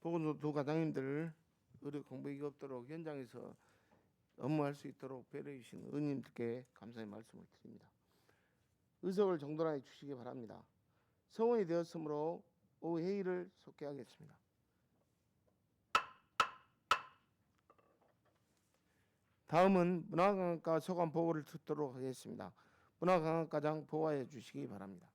보건소 두 과장님들 의료 공백이 없도록 현장에서 업무할 수 있도록 배려해 주신 의원님들께 감사의 말씀을 드립니다. 의석을 정돈하여 주시기 바랍니다. 성원이 되었으므로 오후 회의를 속개하겠습니다. 다음은 문화관광과 소관 보고를 듣도록 하겠습니다. 문화관광과장 보고해 주시기 바랍니다.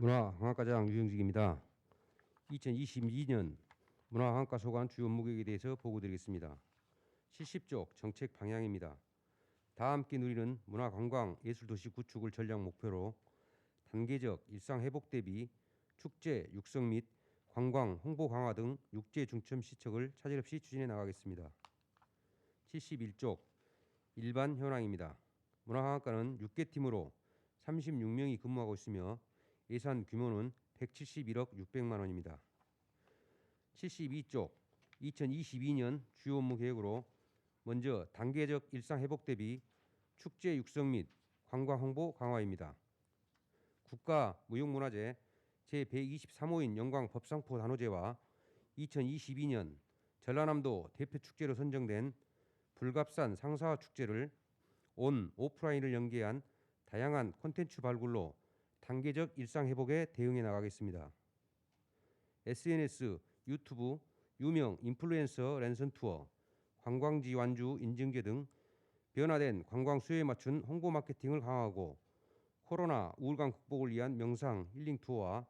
문화관광과장 유영직입니다. 2022년 문화관광과 소관 주요 목적에 대해서 보고드리겠습니다. 70쪽 정책 방향입니다. 다 함께 누리는 문화관광 예술도시 구축을 전략 목표로 단계적 일상회복 대비 축제 육성 및 관광 홍보 강화 등 육제 중점 시책을 차질 없이 추진해 나가겠습니다. 71쪽 일반 현황입니다. 문화관광과는 6개 팀으로 36명이 근무하고 있으며 예산 규모는 171억 600만 원입니다. 72쪽 2022년 주요 업무 계획으로 먼저 단계적 일상 회복 대비 축제 육성 및 관광 홍보 강화입니다. 국가무형문화재 제123호인 영광 법상포 단오제와 2022년 전라남도 대표 축제로 선정된 불갑산 상사화 축제를 온 오프라인을 연계한 다양한 콘텐츠 발굴로 단계적 일상 회복에 대응해 나가겠습니다. SNS, 유튜브, 유명 인플루엔서 랜선 투어, 관광지 완주 인증제 등 변화된 관광 수요에 맞춘 홍보 마케팅을 강화하고 코로나 우울감 극복을 위한 명상 힐링 투어와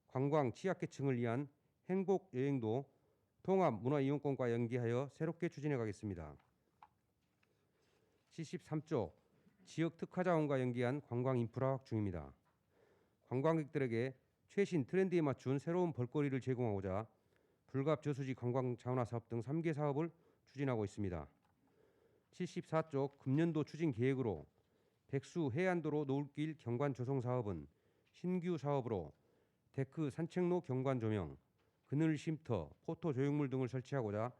관광 취약계층을 위한 행복 여행도 통합 문화 이용권과 연계하여 새롭게 추진해 가겠습니다. 73쪽 지역 특화 자원과 연계한 관광 인프라 확충입니다. 관광객들에게 최신 트렌드에 맞춘 새로운 볼거리를 제공하고자 불갑 저수지 관광 자원화 사업 등 3개 사업을 추진하고 있습니다. 74쪽 금년도 추진 계획으로 백수 해안도로 노을길 경관 조성 사업은 신규 사업으로 데크 산책로 경관 조명, 그늘 쉼터, 포토 조형물 등을 설치하고자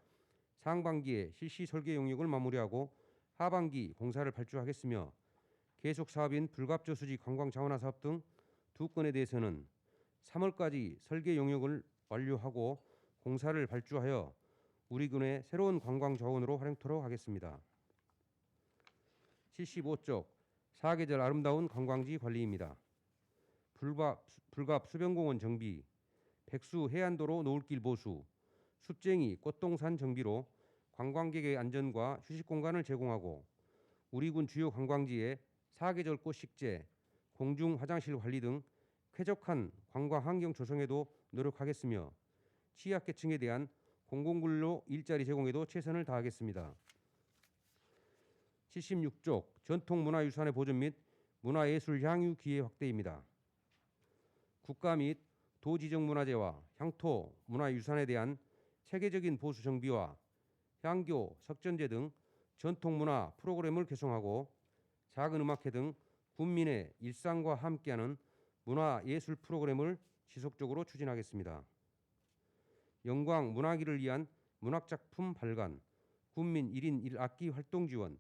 상반기에 실시 설계 용역을 마무리하고 하반기 공사를 발주하겠으며 계속 사업인 불갑 저수지 관광 자원화 사업 등 2건에 대해서는 3월까지 설계 용역을 완료하고 공사를 발주하여 우리 군의 새로운 관광 자원으로 활용토록 하겠습니다. 75쪽 사계절 아름다운 관광지 관리입니다. 불갑 수변공원 정비, 백수 해안도로 노을길 보수, 숲쟁이 꽃동산 정비로 관광객의 안전과 휴식 공간을 제공하고 우리 군 주요 관광지에 사계절 꽃 식재, 공중 화장실 관리 등 쾌적한 관광 환경 조성에도 노력하겠으며 취약계층에 대한 공공근로 일자리 제공에도 최선을 다하겠습니다. 76쪽 전통문화유산의 보존 및 문화예술 향유 기회 확대입니다. 국가 및 도지정문화재와 향토 문화유산에 대한 체계적인 보수 정비와 향교, 석전제 등 전통문화 프로그램을 개성하고 작은 음악회 등 군민의 일상과 함께하는 문화예술 프로그램을 지속적으로 추진하겠습니다. 영광 문화기를 위한 문학작품 발간, 군민 1인 1악기 활동 지원,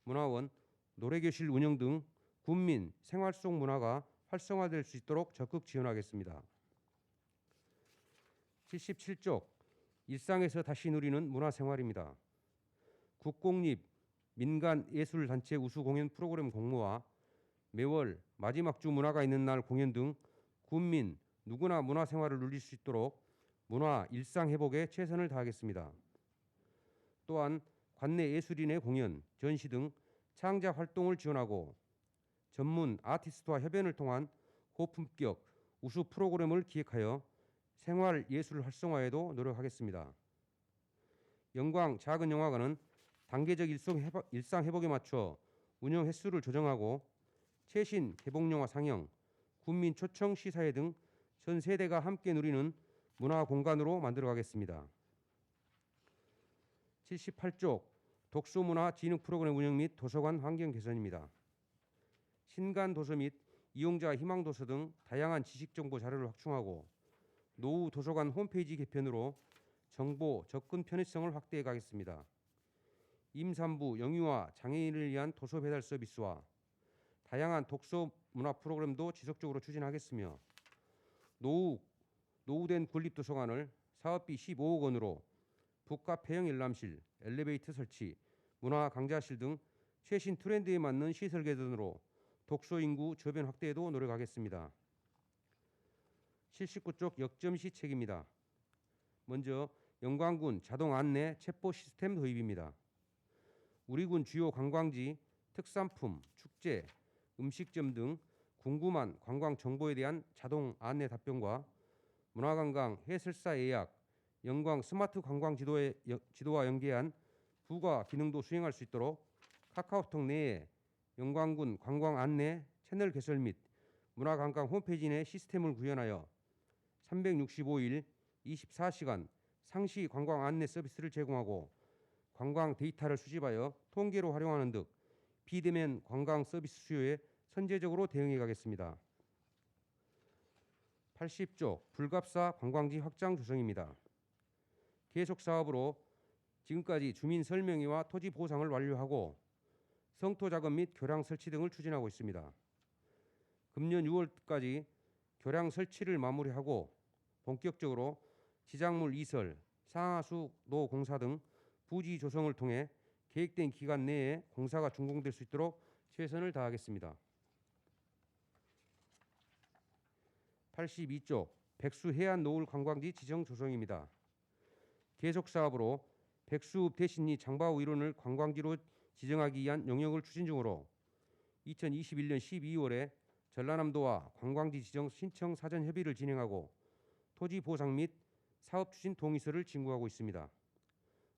문화원, 노래교실 운영 등 군민 생활 속 문화가 활성화될 수 있도록 적극 지원하겠습니다. 77쪽 일상에서 다시 누리는 문화생활입니다. 국공립 민간예술단체 우수공연 프로그램 공모와 매월 마지막 주 문화가 있는 날 공연 등 군민 누구나 문화생활을 누릴 수 있도록 문화 일상회복에 최선을 다하겠습니다. 또한 관내 예술인의 공연, 전시 등 창작 활동을 지원하고 전문 아티스트와 협연을 통한 고품격 우수 프로그램을 기획하여 생활 예술 활성화에도 노력하겠습니다. 영광 작은 영화관은 단계적 일상 회복에 맞춰 운영 횟수를 조정하고 최신 개봉 영화 상영, 군민 초청 시사회 등 전 세대가 함께 누리는 문화 공간으로 만들어 가겠습니다. 78쪽 독서문화 진흥 프로그램 운영 및 도서관 환경 개선입니다. 신간 도서 및 이용자 희망 도서 등 다양한 지식 정보 자료를 확충하고 노후 도서관 홈페이지 개편으로 정보 접근 편의성을 확대해 가겠습니다. 임산부, 영유아, 장애인을 위한 도서 배달 서비스와 다양한 독서 문화 프로그램도 지속적으로 추진하겠으며 노후된 군립도서관을 사업비 15억 원으로 북카페형 열람실, 엘리베이터 설치, 문화 강좌실 등 최신 트렌드에 맞는 시설 개선으로 독서 인구 저변 확대에도 노력하겠습니다. 79쪽 역점 시책입니다. 먼저 영광군 자동 안내 첩보 시스템 도입입니다. 우리 군 주요 관광지, 특산품, 축제, 음식점 등 궁금한 관광 정보에 대한 자동 안내 답변과 문화관광, 해설사 예약, 영광 스마트 관광 지도와 연계한 부가 기능도 수행할 수 있도록 카카오톡 내에 영광군 관광 안내 채널 개설 및 문화관광 홈페이지 내 시스템을 구현하여 365일 24시간 상시 관광 안내 서비스를 제공하고 관광 데이터를 수집하여 통계로 활용하는 등 비대면 관광 서비스 수요에 선제적으로 대응해 가겠습니다. 80조 불갑사 관광지 확장 조성입니다. 계속 사업으로 지금까지 주민 설명회와 토지 보상을 완료하고 성토 작업 및 교량 설치 등을 추진하고 있습니다. 금년 6월까지 교량 설치를 마무리하고 본격적으로 지작물 이설, 상하수도 공사 등 부지 조성을 통해 계획된 기간 내에 공사가 준공될 수 있도록 최선을 다하겠습니다. 82조 백수 해안 노을 관광지 지정 조성입니다. 계속 사업으로 백수읍 대신리 장바오 일원을 관광지로 지정하기 위한 용역을 추진 중으로 2021년 12월에 전라남도와 관광지 지정 신청 사전 협의를 진행하고 토지 보상 및 사업 추진 동의서를 진구하고 있습니다.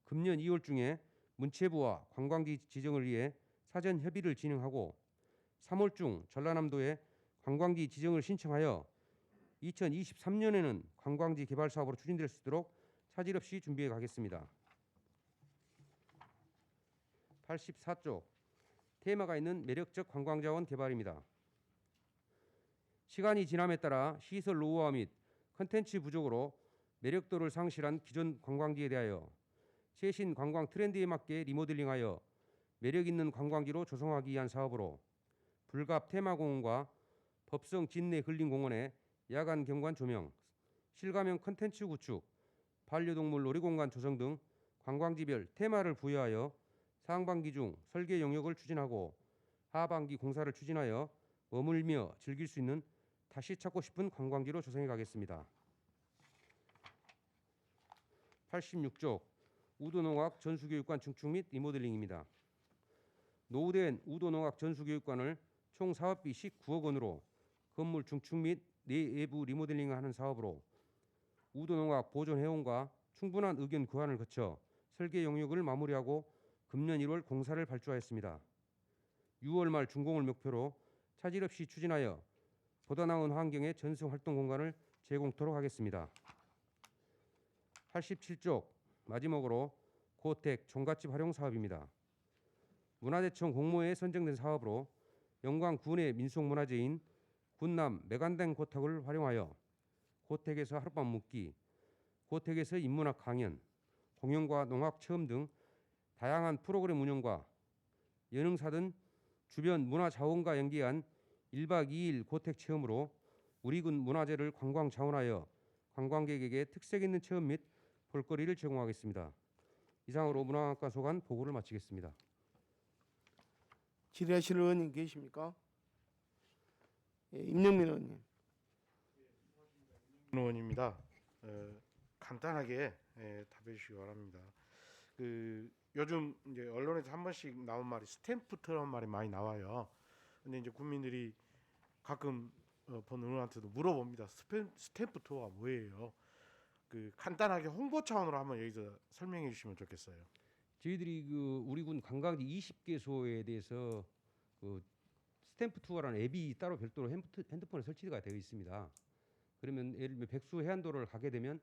금년 2월 중에 문체부와 관광지 지정을 위해 사전 협의를 진행하고 3월 중 전라남도에 관광지 지정을 신청하여 2023년에는 관광지 개발 사업으로 추진될 수 있도록 차질 없이 준비해 가겠습니다. 84쪽 테마가 있는 매력적 관광자원 개발입니다. 시간이 지남에 따라 시설 노후화 및 컨텐츠 부족으로 매력도를 상실한 기존 관광지에 대하여 최신 관광 트렌드에 맞게 리모델링하여 매력 있는 관광지로 조성하기 위한 사업으로 불갑 테마공원과 법성 진내 근린공원의 야간 경관 조명, 실감형 컨텐츠 구축, 반려동물 놀이공간 조성 등 관광지별 테마를 부여하여 상반기 중 설계 영역을 추진하고 하반기 공사를 추진하여 머물며 즐길 수 있는 다시 찾고 싶은 관광지로 조성해 가겠습니다. 86쪽 우도농악 전수교육관 증축 및 리모델링입니다. 노후된 우도농악 전수교육관을 총 사업비 19억 원으로 건물 중축 및 내부 리모델링을 하는 사업으로 우도농악 보존 회원과 충분한 의견 교환을 거쳐 설계 영역을 마무리하고 금년 1월 공사를 발주하였습니다. 6월 말 준공을 목표로 차질 없이 추진하여 보다 나은 환경의 전승 활동 공간을 제공토록 하겠습니다. 87쪽 마지막으로 고택 종갓집 활용 사업입니다. 문화재청 공모에 선정된 사업으로 영광 군의 민속문화재인 군남 매간댕 고택을 활용하여 고택에서 하룻밤 묵기, 고택에서 인문학 강연, 공연과 농악 체험 등 다양한 프로그램 운영과 예능사 등 주변 문화 자원과 연계한 1박 2일 고택 체험으로 우리 군 문화재를 관광 자원하여 관광객에게 특색 있는 체험 및 볼거리를 제공하겠습니다. 이상으로 문화관광과 소관 보고를 마치겠습니다. 질의하실 의원님 계십니까? 예, 임영민 의원님. 의원입니다. 간단하게 답해 주시기 바랍니다. 요즘 이제 언론에서 한 번씩 나온 말이 스탬프 투어라는 말이 많이 나와요. 근데 이제 국민들이 가끔 본 의원한테도 물어봅니다. 스탬프 투어가 뭐예요? 간단하게 홍보 차원으로 한번 여기서 설명해 주시면 좋겠어요. 저희들이 우리 군 관광지 20개소에 대해서 스탬프 투어라는 앱이 따로 별도로 핸드폰에 설치가 되어 있습니다. 그러면 예를 들면 백수 해안도를 가게 되면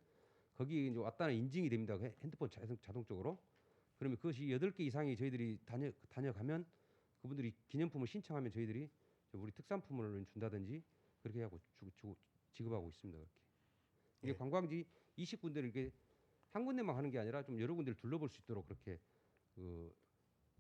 거기 이제 왔다는 인증이 됩니다. 핸드폰 자동적으로. 그러면 그것이 8개 이상이 저희들이 다녀가면 그분들이 기념품을 신청하면 저희들이 우리 특산품을 준다든지 그렇게 하고 지급하고 있습니다. 그렇게. 이게 예. 관광지 20군데를 이렇게 한 군데만 가는 게 아니라 좀 여러 군데를 둘러볼 수 있도록 그렇게 그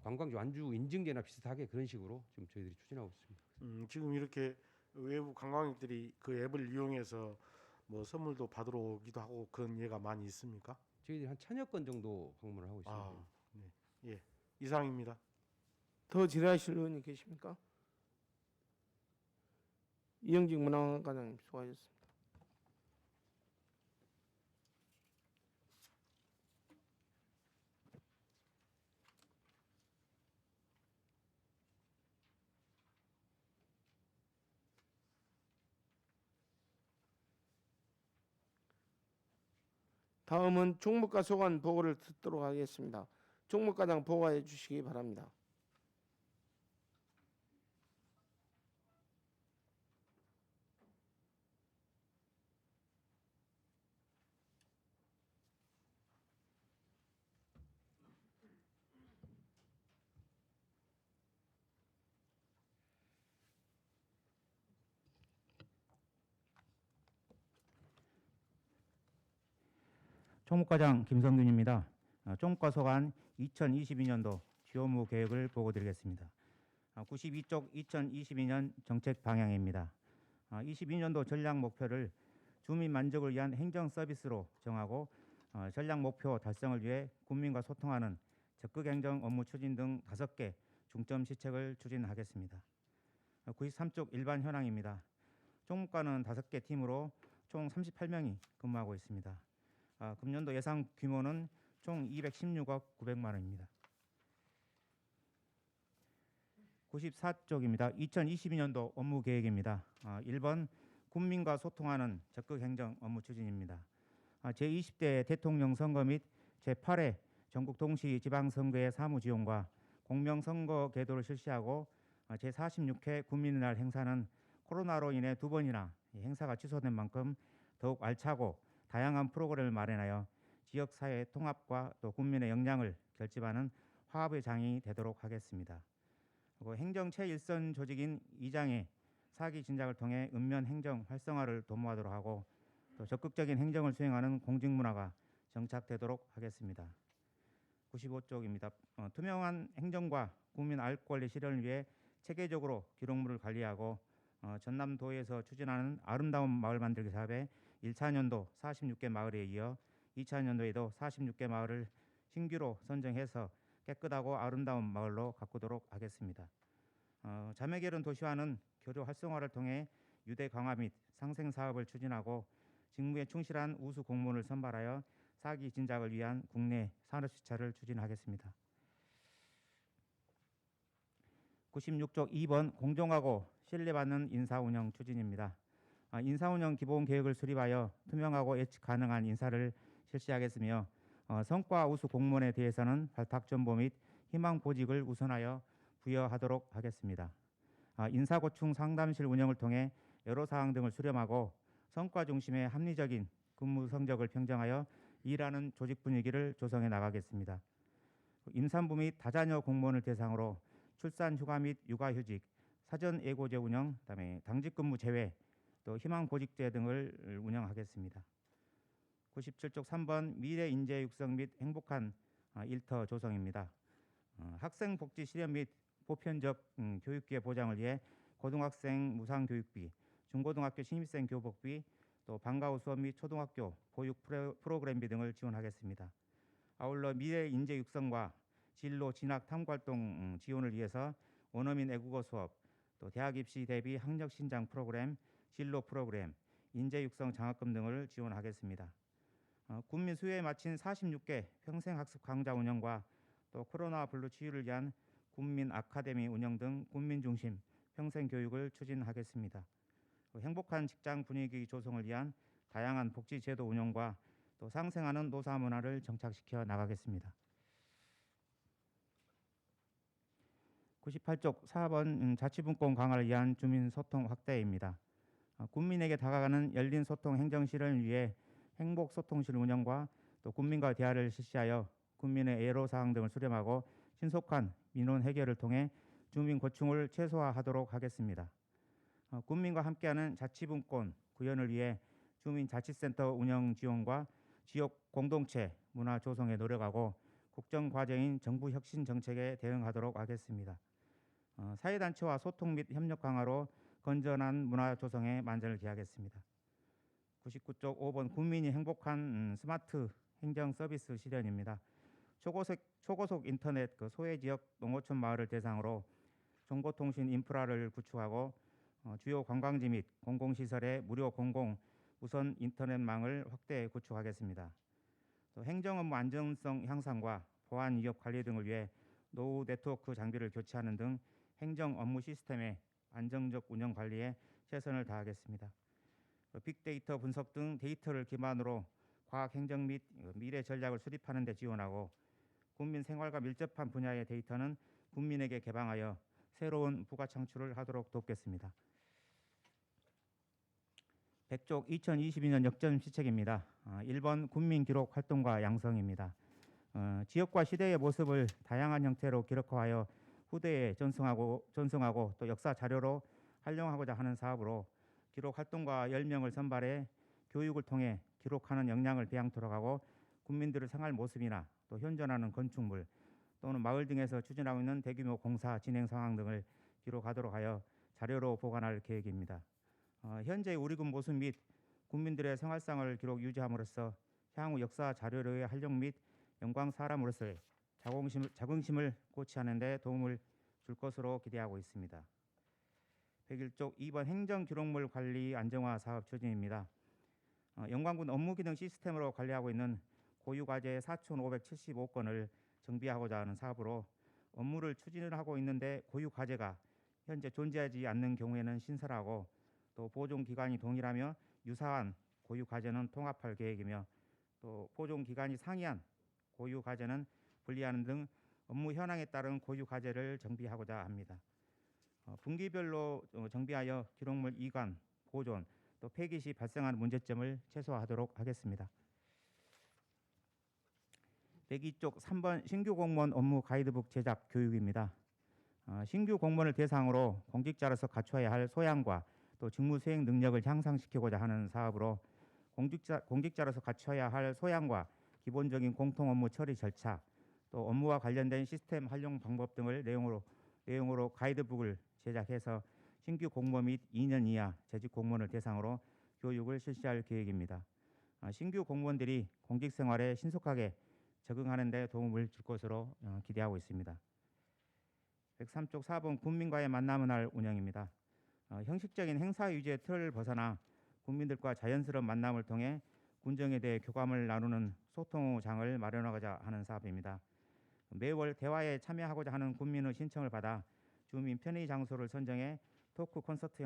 관광지 완주 인증제나 비슷하게 그런 식으로 지금 저희들이 추진하고 있습니다. 지금 이렇게 외부 관광객들이 그 앱을 이용해서 뭐 선물도 받으러 오기도 하고 그런 예가 많이 있습니까? 저희들이 한 1000여 건 정도 방문을 하고 있습니다. 아, 네. 예. 이상입니다. 더 질의하실 의원이 계십니까? 이영직 문화관장님 수고하셨습니다. 다음은 총무과 소관 보고를 듣도록 하겠습니다. 총무과장 보고해 주시기 바랍니다. 총무과장 김성균입니다. 총과 소관 2022년도 주요 업무 계획을 보고드리겠습니다. 92쪽 2022년 정책 방향입니다. 22년도 전략 목표를 주민 만족을 위한 행정 서비스로 정하고 전략 목표 달성을 위해 국민과 소통하는 적극 행정 업무 추진 등 5개 중점 시책을 추진하겠습니다. 93쪽 일반 현황입니다. 총무과는 5개 팀으로 총 38명이 근무하고 있습니다. 금년도 예상 규모는 총 216억 900만 원입니다. 94쪽입니다. 2022년도 업무 계획입니다. 1번 국민과 소통하는 적극 행정 업무 추진입니다. 제20대 대통령 선거 및 제8회 전국 동시 지방선거의 사무 지원과 공명선거 계도를 실시하고 제46회 국민의 날 행사는 코로나로 인해 2번이나 행사가 취소된 만큼 더욱 알차고 다양한 프로그램을 마련하여 지역사회 통합과 또 국민의 역량을 결집하는 화합의 장이 되도록 하겠습니다. 그리고 행정 최일선 조직인 이장의 사기 진작을 통해 읍면 행정 활성화를 도모하도록 하고 또 적극적인 행정을 수행하는 공직문화가 정착되도록 하겠습니다. 95쪽입니다. 투명한 행정과 국민 알 권리 실현을 위해 체계적으로 기록물을 관리하고 전남도에서 추진하는 아름다운 마을 만들기 사업에 1차년도 46개 마을에 이어 2차년도에도 46개 마을을 신규로 선정해서 깨끗하고 아름다운 마을로 가꾸도록 하겠습니다. 자매결연 도시화는 교류 활성화를 통해 유대 강화 및 상생 사업을 추진하고 직무에 충실한 우수 공무원을 선발하여 사기 진작을 위한 국내 산업 시찰을 추진하겠습니다. 96쪽 2번 공정하고 신뢰받는 인사운영 추진입니다. 인사운영 기본 계획을 수립하여 투명하고 예측 가능한 인사를 실시하겠으며 성과 우수 공무원에 대해서는 발탁전보 및 희망보직을 우선하여 부여하도록 하겠습니다. 인사고충 상담실 운영을 통해 여러사항 등을 수렴하고 성과 중심의 합리적인 근무 성적을 평정하여 일하는 조직 분위기를 조성해 나가겠습니다. 임산부 및 다자녀 공무원을 대상으로 출산 휴가 및 육아휴직, 사전 예고제 운영, 그다음에 당직 근무 제외, 또 희망보직제 등을 운영하겠습니다. 97쪽 3번 미래 인재 육성 및 행복한 일터 조성입니다. 학생 복지 실현 및 보편적 교육기회 보장을 위해 고등학생 무상 교육비, 중고등학교 신입생 교복비, 또 방과 후 수업 및 초등학교 보육 프로그램비 등을 지원하겠습니다. 아울러 미래 인재 육성과 진로 진학 탐구 활동 지원을 위해서 원어민 외국어 수업, 또 대학 입시 대비 학력 신장 프로그램, 진로 프로그램, 인재 육성 장학금 등을 지원하겠습니다. 국민 수요에 마친 46개 평생학습 강좌 운영과 또 코로나 블루 치유를 위한 국민 아카데미 운영 등 국민 중심 평생 교육을 추진하겠습니다. 행복한 직장 분위기 조성을 위한 다양한 복지 제도 운영과 또 상생하는 노사 문화를 정착시켜 나가겠습니다. 98쪽 4번 자치분권 강화를 위한 주민 소통 확대입니다. 국민에게 다가가는 열린 소통 행정 실현을 위해 행복 소통실 운영과 또 국민과 대화를 실시하여 군민의 애로 사항 등을 수렴하고 신속한 민원 해결을 통해 주민 고충을 최소화하도록 하겠습니다. 군민과 함께하는 자치분권 구현을 위해 주민자치센터 운영 지원과 지역 공동체 문화 조성에 노력하고 국정 과제인 정부 혁신 정책에 대응하도록 하겠습니다. 사회단체와 소통 및 협력 강화로 건전한 문화 조성에 만전을 기하겠습니다. 99쪽 5번 국민이 행복한 스마트 행정 서비스 실현입니다. 초고속 인터넷 소외 지역 농어촌 마을을 대상으로 정보통신 인프라를 구축하고 주요 관광지 및 공공시설의 무료 공공 무선 인터넷망을 확대 구축하겠습니다. 또 행정업무 안정성 향상과 보안 위협 관리 등을 위해 노후 네트워크 장비를 교체하는 등 행정 업무 시스템의 안정적 운영 관리에 최선을 다하겠습니다. 빅데이터 분석 등 데이터를 기반으로 과학 행정 및 미래 전략을 수립하는 데 지원하고 국민 생활과 밀접한 분야의 데이터는 국민에게 개방하여 새로운 부가 창출을 하도록 돕겠습니다. 100쪽 2022년 역점 시책입니다. 1번 국민 기록 활동과 양성입니다. 지역과 시대의 모습을 다양한 형태로 기록화하여 후대에 전승하고 또 역사 자료로 활용하고자 하는 사업으로 기록 활동가 10명을 선발해 교육을 통해 기록하는 역량을 배양토록 하고 국민들의 생활 모습이나 또 현존하는 건축물 또는 마을 등에서 추진하고 있는 대규모 공사 진행 상황 등을 기록하도록 하여 자료로 보관할 계획입니다. 현재 우리군 모습 및 국민들의 생활상을 기록 유지함으로써 향후 역사 자료로의 활용 및 영광 사람으로서의 자긍심을 고취하는 데 도움을 줄 것으로 기대하고 있습니다. 101쪽 2번 행정기록물 관리 안정화 사업 추진입니다. 영광군 업무기능 시스템으로 관리하고 있는 고유과제 4,575건을 정비하고자 하는 사업으로 업무를 추진을 하고 있는데 고유과제가 현재 존재하지 않는 경우에는 신설하고 또 보존기간이 동일하며 유사한 고유과제는 통합할 계획이며 또 보존기간이 상이한 고유과제는 분리하는 등 업무 현황에 따른 고유과제를 정비하고자 합니다. 분기별로 정비하여 기록물 이관, 보존, 또 폐기 시 발생하는 문제점을 최소화하도록 하겠습니다. 102쪽 3번 신규 공무원 업무 가이드북 제작 교육입니다. 신규 공무원을 대상으로 공직자로서 갖춰야 할 소양과 또 직무 수행 능력을 향상시키고자 하는 사업으로 공직자로서 갖춰야 할 소양과 기본적인 공통 업무 처리 절차, 또 업무와 관련된 시스템 활용 방법 등을 내용으로 가이드북을 제작해서 신규 공무원 및 2년 이하 재직 공무원을 대상으로 교육을 실시할 계획입니다. 신규 공무원들이 공직 생활에 신속하게 적응하는 데 도움을 줄 것으로 기대하고 있습니다. 103쪽 4번 국민과의 만남은 할 운영입니다. 형식적인 행사 위주의 틀을 벗어나 국민들과 자연스러운 만남을 통해 군정에 대해 교감을 나누는 소통장을 마련하고자 하는 사업입니다. 매월 대화에 참여하고자 하는 국민의 신청을 받아 주민 편의 장소를 선정해 토크 콘서트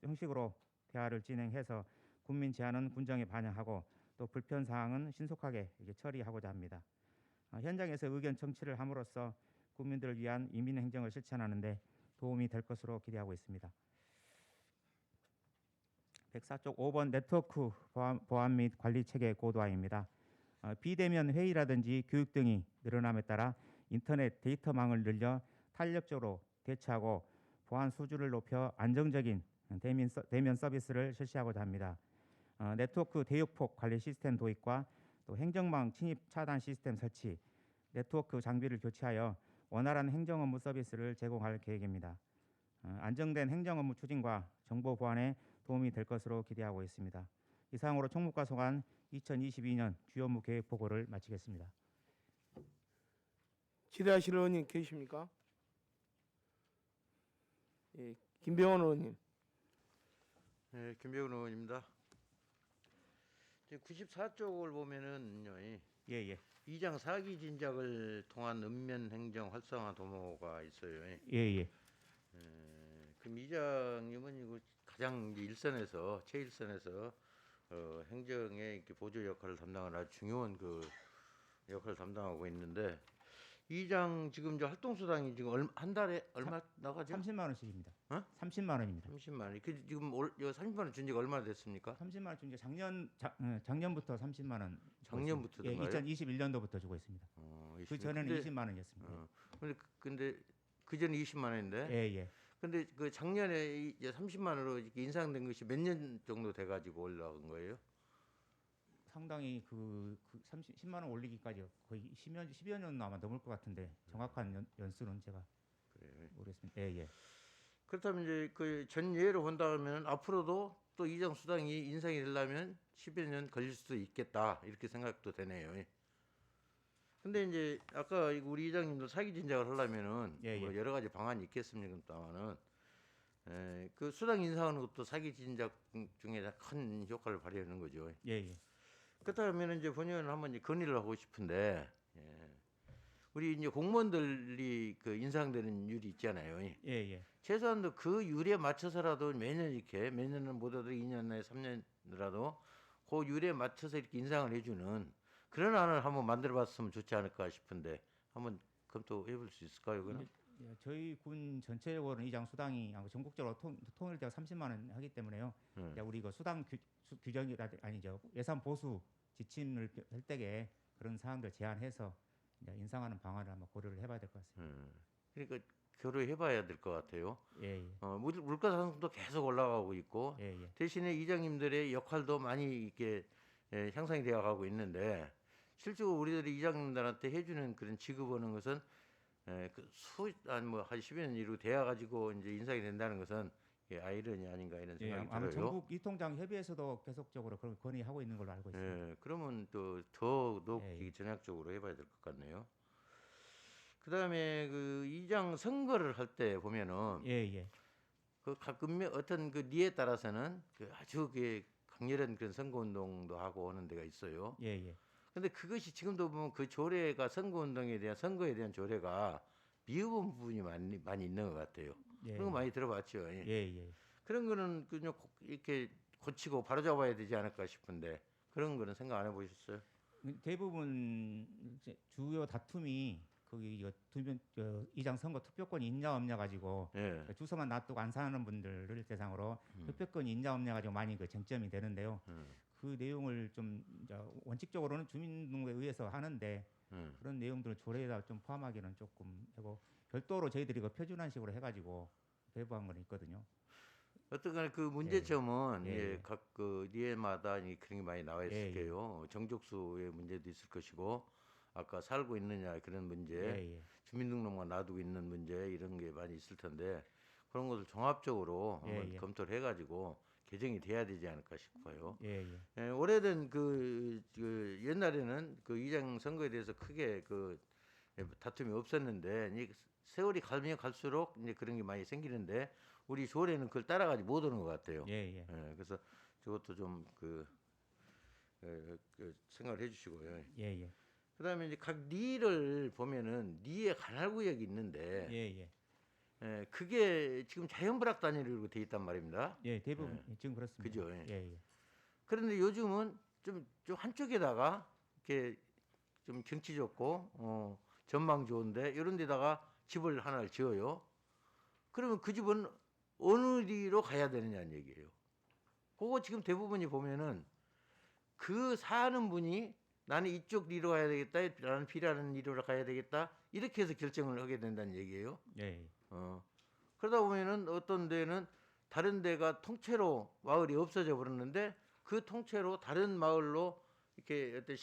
형식으로 대화를 진행해서 국민 제안은 군정에 반영하고 또 불편 사항은 신속하게 처리하고자 합니다. 현장에서 의견 청취를 함으로써 국민들을 위한 이민 행정을 실천하는 데 도움이 될 것으로 기대하고 있습니다. 104쪽 5번 네트워크 보안 및 관리 체계 고도화입니다. 비대면 회의라든지 교육 등이 늘어남에 따라 인터넷 데이터망을 늘려 탄력적으로 대처하고 보안 수준을 높여 안정적인 대면 서비스를 실시하고자 합니다. 네트워크 대역폭 관리 시스템 도입과 또 행정망 침입 차단 시스템 설치, 네트워크 장비를 교체하여 원활한 행정 업무 서비스를 제공할 계획입니다. 안정된 행정 업무 추진과 정보 보안에 도움이 될 것으로 기대하고 있습니다. 이상으로 총무과 소관 2022년 주요 업무 계획 보고를 마치겠습니다. 질의하실 의원님 계십니까? 예, 김병원 의원님. 네, 김병훈 의원입니다. 94쪽을 보면은요, 예. 2장 사기 진작을 통한 읍면 행정 활성화 도모가 있어요. 예. 그럼 이장님은 이거 가장 일선에서 최일선에서 행정의 이렇게 보조 역할을 담당하는 아주 중요한 그 역할을 담당하고 있는데 이장 지금 저 활동수당이 지금 한 달에 얼마 나가죠? 30만 원씩입니다. 어? 30만 원입니다. 30만 원. 그 지금 30만 원 준 지가 얼마나 됐습니까? 30만 원 준 게 작년부터 30만 원. 작년부터인가요? 2021년도부터 주고 있습니다. 그 전에는 근데, 20만 원이었습니다. 근데 그 전에 20만 원인데. 예, 예. 근데 그 작년에 이제 30만 원으로 이렇게 인상된 것이 몇 년 정도 돼 가지고 올라간 거예요? 상당히 10만 원 올리기까지 거의 10여 년 아마 넘을 것 같은데 정확한 연수는 제가 그래요. 모르겠습니다. 예, 예. 그렇다면 이제 그 전예로 본다면 앞으로도 또 이장 수당이 인상이 되려면 10여 년 걸릴 수도 있겠다 이렇게 생각도 되네요. 근데 이제 아까 우리 이장님도 사기 진작을 하려면은 예, 뭐 예. 여러 가지 방안이 있겠습니다만은 그 수당 인상하는 것도 사기 진작 중에 큰 효과를 발휘하는 거죠. 예, 예. 그렇다면 이제 본의원은 한번 이제 건의를 하고 싶은데 우리 이제 공무원들이 그 인상되는 율이 있잖아요. 예, 예. 최소한도 그 율에 맞춰서라도 매년 이렇게 매년은 못해도 2년 내에 3년이라도 그 율에 맞춰서 이렇게 인상을 해주는 그런 안을 한번 만들어봤으면 좋지 않을까 싶은데 한번 검토해볼 수 있을까요? 그는? 예, 저희 군 전체적으로는 이장 수당이 아마 전국적으로 통일되어 30만 원 하기 때문에요. 야, 우리 이거 수당 규정이라 아니죠 예산 보수 지침을 할 때에 그런 사항들 제한해서 이제 인상하는 방안을 한번 고려를 해봐야 될 것 같습니다. 그러니까 교류해봐야 될 것 같아요. 예, 예. 물가 상승도 계속 올라가고 있고 예, 예. 대신에 이장님들의 역할도 많이 이렇게 향상이 되어 가고 있는데 실제로 우리들이 이장님들한테 해주는 그런 지급하는 것은 한 10여 년 이후 되어 가지고 이제 인상이 된다는 것은 아이러니 아닌가 이런 예, 생각이 아마 들어요. 전국 유통장 협의회에서도 계속적으로 그런 건의하고 있는 걸로 알고 있습니다. 그러면 또 더욱 예, 예. 전략적으로 해봐야 될 것 같네요. 그다음에 그 이장 선거를 할 때 보면은 예, 예. 그 가끔 어떤 그 리에 따라서는 그 아주 그 강렬한 그런 선거 운동도 하고 오는 데가 있어요. 예, 예. 근데 그것이 지금도 보면 그 조례가 선거 운동에 대한 선거에 대한 조례가 미흡한 부분이 많이 있는 것 같아요. 예, 그런 거 많이 들어봤죠. 예, 예. 그런 거는 그냥 이렇게 고치고 바로잡아야 되지 않을까 싶은데 그런 거는 생각 안 해보셨어요? 대부분 이제 주요 다툼이 거기 이거 이장 선거 투표권이 있냐 없냐 가지고 예. 주소만 놔두고 안 사는 분들을 대상으로 투표권이 있냐 없냐 가지고 많이 그 쟁점이 되는데요. 그 내용을 좀 이제 원칙적으로는 주민등록에 의해서 하는데 그런 내용들을 조례에다 좀 포함하기는 조금 하고 별도로 저희들이 그 표준안식으로 해가지고 배부한 건 있거든요. 어쨌거나 그 문제점은 예, 예. 각 그 리에마다 그런 게 많이 나와 있을 예, 예. 거예요. 정족수의 문제도 있을 것이고 아까 살고 있느냐 그런 문제, 예, 예. 주민등록만 놔두고 있는 문제 이런 게 많이 있을 텐데 그런 것을 종합적으로 예, 한번 예. 검토를 해가지고 개정이 돼야 되지 않을까 싶어요. 예, 예. 오래된 그 옛날에는 그 이장 선거에 대해서 크게 그 다툼이 없었는데 이제 세월이 가면 갈수록 이제 그런 게 많이 생기는데 우리 조례는 그걸 따라가지 못하는 것 같아요. 예, 예. 그래서 저것도 좀 생각을 해주시고요. 예, 예. 그다음에 이제 각 리를 보면은 리에 관할 구역이 있는데 예, 예. 그게 지금 자연불락 단위로 돼 있단 말입니다. 예, 대부분 지금 그렇습니다. 그죠? 예, 예. 그런데 요즘은 좀 한쪽에다가 이렇게 좀 경치 좋고 전망 좋은데 이런 데다가 집을 하나를 지어요. 그러면 그 집은 어느 리로 가야 되느냐는 얘기예요. 그거 지금 대부분이 보면은 그 사는 분이 나는 이쪽 리로 가야 되겠다, 나는 B라는 리로 가야 되겠다 이렇게 해서 결정을 하게 된다는 얘기예요. 예, 예. 그러다 보면은 어떤 데는 다른 데가 통째로 마을이 없어져 버렸는데 그 통째로 다른 마을로 이렇게 어떤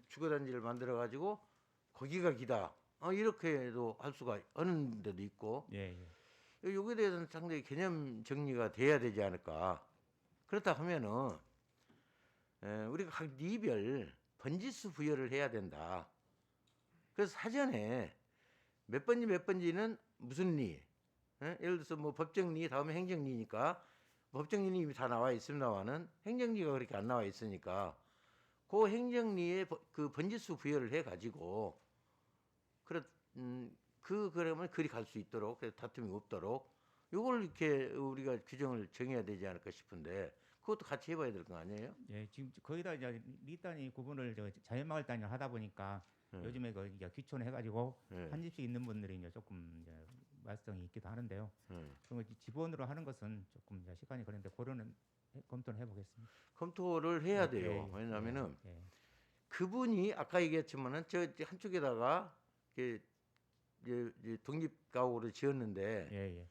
주거단지를 만들어 가지고 거기가 기다 이렇게도 할 수가 하는 데도 있고 예, 예. 여기에 대해서는 상당히 개념 정리가 돼야 되지 않을까. 그렇다 하면은 우리가 각 리별 번지수 부여를 해야 된다. 그래서 사전에 몇 번지는 무슨 리, 예를 들어서 뭐 법정리 다음에 행정리니까 법정리는 이미 다 나와 있습니다만은 행정리가 그렇게 안 나와 있으니까 그 행정리에 그 번지수 부여를 해가지고 그러면 그리 갈 수 있도록 다툼이 없도록 요걸 이렇게 우리가 규정을 정해야 되지 않을까 싶은데 그것도 같이 해봐야 될 거 아니에요? 예, 지금 거기다 이제 리 단위 구분을 자연마을 단위로 하다 보니까 요즘에 그 이제 귀촌 해가지고 한 집씩 있는 분들이 이제 조금 이제 말썽이 있기도 하는데요. 음. 그런 거 지번으로 하는 것은 조금 이제 시간이 걸리는데 고려는 검토는 해보겠습니다. 검토를 해야 예, 돼요. 예, 예, 왜냐하면은 예, 그분이 아까 얘기했지만은 저 한쪽에다가 이제 독립가옥을 지었는데 예, 예,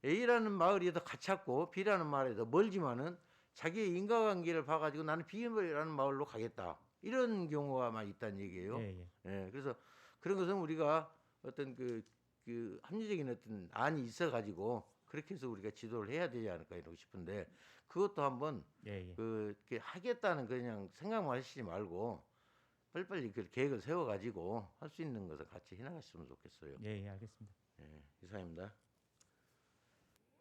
A라는 마을이 더 가깝고 B라는 마을이 더 멀지만은 자기의 인과관계를 봐가지고 나는 B라는 마을로 가겠다. 이런 경우가 많이 있다는 얘기예요. 예, 예. 예, 그래서 그런 것은 우리가 어떤 그 합리적인 어떤 안이 있어가지고 그렇게 해서 우리가 지도를 해야 되지 않을까 이러고 싶은데 그것도 한번 예, 예. 그렇게 하겠다는 그냥 생각만 하시지 말고 빨리빨리 그 계획을 세워가지고 할 수 있는 것을 같이 해나갔으면 좋겠어요. 예, 예, 알겠습니다. 예, 이상입니다.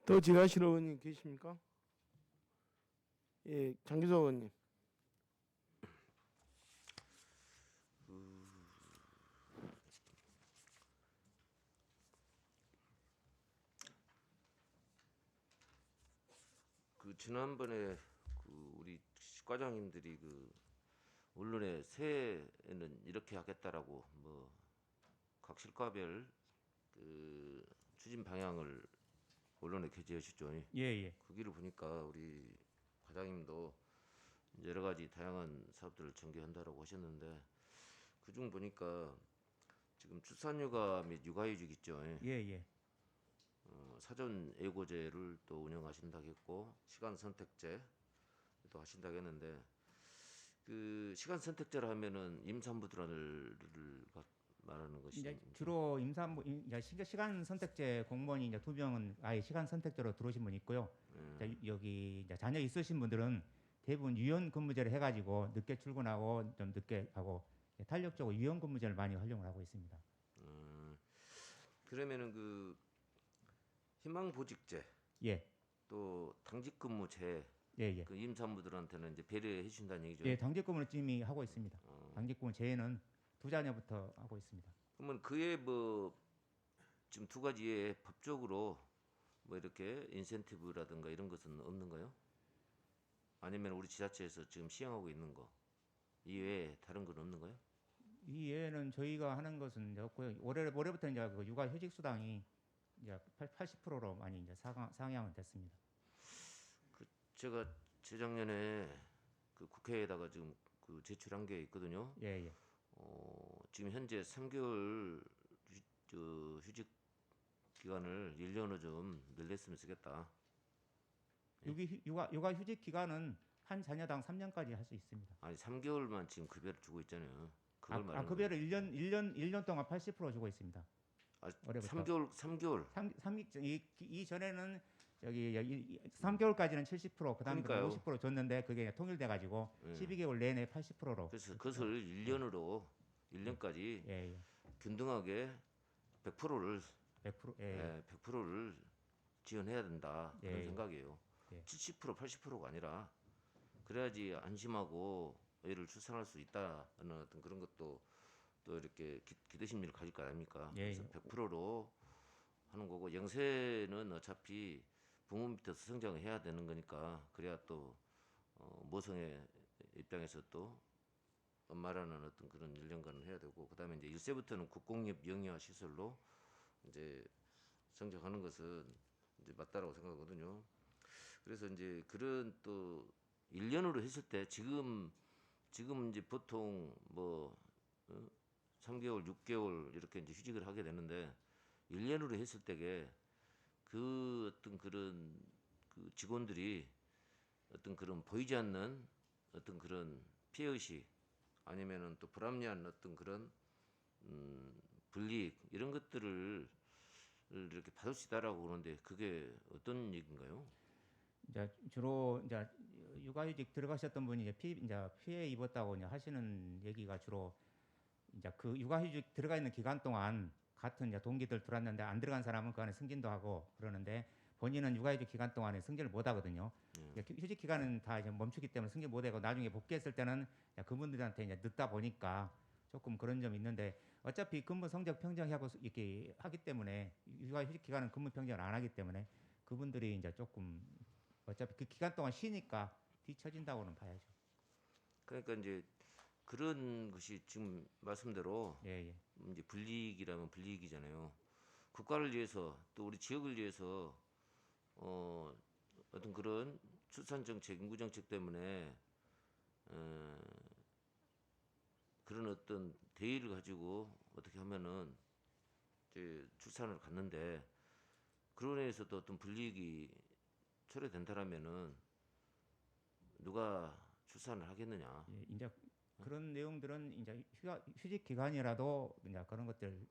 더 질의하실 의원님 계십니까? 예, 장기석 의원님. 그 지난번에 그 우리 과장님들이 그 언론에 새해에는 이렇게 하겠다라고 뭐 각 실과별 그 추진 방향을 언론에 게재하셨죠. 예, 예. 거기를 보니까 우리 과장님도 이제 여러 가지 다양한 사업들을 전개한다라고 하셨는데 그중 보니까 지금 출산휴가 및 육아휴직 있죠. 예, 예. 사전 예고제를 또 운영하신다고 했고 시간 선택제도 하신다고 했는데 그 시간 선택제를 하면은 임산부들을 말하는 것이 이제 주로 임산부 이제 시간 선택제 공무원이 이제 2명은 아예 시간 선택제로 들어오신 분이 있고요. 이제 여기 이제 자녀 있으신 분들은 대부분 유연 근무제를 해가지고 늦게 출근하고 좀 늦게 하고 탄력적으로 유연 근무제를 많이 활용을 하고 있습니다. 그러면은 그 희망보직제 예, 또 당직근무제 예, 예. 그 임산부들한테는 이제 배려해 주신다는 얘기죠. 예, 당직근무는 이미 하고 있습니다. 당직근무 제외는 2자녀부터 하고 있습니다. 그러면 그에 뭐 지금 두 가지에 법적으로 뭐 이렇게 인센티브라든가 이런 것은 없는가요? 아니면 우리 지자체에서 지금 시행하고 있는 거 이외에 다른 건 없는가요? 이 외에는 저희가 하는 것은 이제 없고요. 올해부터 이제 그 육아휴직 수당이 이제 80%로 많이 이제 상향은 됐습니다. 제가 재작년에 그 국회에다가 지금 그 제출한 게 있거든요. 예, 예. 지금 현재 3개월 휴직 기간을 1년으로 좀 늘렸으면 쓰겠다. 육아휴직 기간은 한 자녀당 3년까지 할 수 있습니다. 아니 3개월만 지금 급여를 주고 있잖아요. 그걸 말하는 급여를 1년 동안 80% 주고 있습니다. 거예요. 올해부터. 3개월. 이 전에는 여기 3개월까지는 70% 그다음부터 그러니까요. 50% 줬는데 그게 통일돼 가지고 예. 12개월 내내 80%로. 그래서 그것을 1년으로 1년까지 예, 예. 균등하게 100%를 100%. 예. 100%를 지원해야 된다 그런 예. 생각이에요. 예. 70% 80%가 아니라 그래야지 안심하고 애를 출산할 수 있다는 어떤 그런 것도 또 이렇게 기대심리를 가질 거 아닙니까? 예. 그래서 100%로 하는 거고 영세는 어차피 부모 밑에서 성장을 해야 되는 거니까 그래야 또 모성의 입장에서 또 엄마라는 어떤 그런 1년간을 해야 되고 그다음에 이제 1세부터는 국공립 영유아 시설로 이제 성장하는 것은 이제 맞다라고 생각하거든요. 그래서 이제 그런 또 1년으로 했을 때 지금 이제 보통 뭐 3개월, 6개월 이렇게 이제 휴직을 하게 되는데 1년으로 했을 때게 그 어떤 그런 그 직원들이 어떤 그런 보이지 않는 어떤 그런 피해 의식 아니면은 또 불합리한 어떤 그런 불이익 이런 것들을 이렇게 받을 수 있다라고 그러는데 그게 어떤 얘기인가요? 이제 주로 이제 육아휴직 들어가셨던 분이 이제 피해 입었다고 이제 하시는 얘기가 주로 이제 그 육아휴직 들어가 있는 기간 동안 같은 이제 동기들 들어왔는데 안 들어간 사람은 그 안에 승진도 하고 그러는데 본인은 육아휴직 기간 동안에 승진을 못 하거든요. 휴직 기간은 다 이제 멈추기 때문에 승진 못 하고 나중에 복귀했을 때는 그분들한테 이제 늦다 보니까 조금 그런 점이 있는데 어차피 근무 성적 평정하고 이렇게 하기 때문에 육아휴직 기간은 근무 평정을 안 하기 때문에 그분들이 이제 조금 어차피 그 기간 동안 쉬니까 뒤처진다고는 봐야죠. 그러니까 이제 그런 것이 지금 말씀대로 예, 예. 이제 불이익이라면 불이익이잖아요. 국가를 위해서 또 우리 지역을 위해서 어떤 그런 출산 정책, 인구 정책 때문에 그런 어떤 대의를 가지고 어떻게 하면은 이제 출산을 갔는데 그런 데에서도 어떤 불이익이 초래된다라면은 누가 출산을 하겠느냐? 예, 이제 그런 내용들은 이제 휴직 기간이라도 이제 그런 것들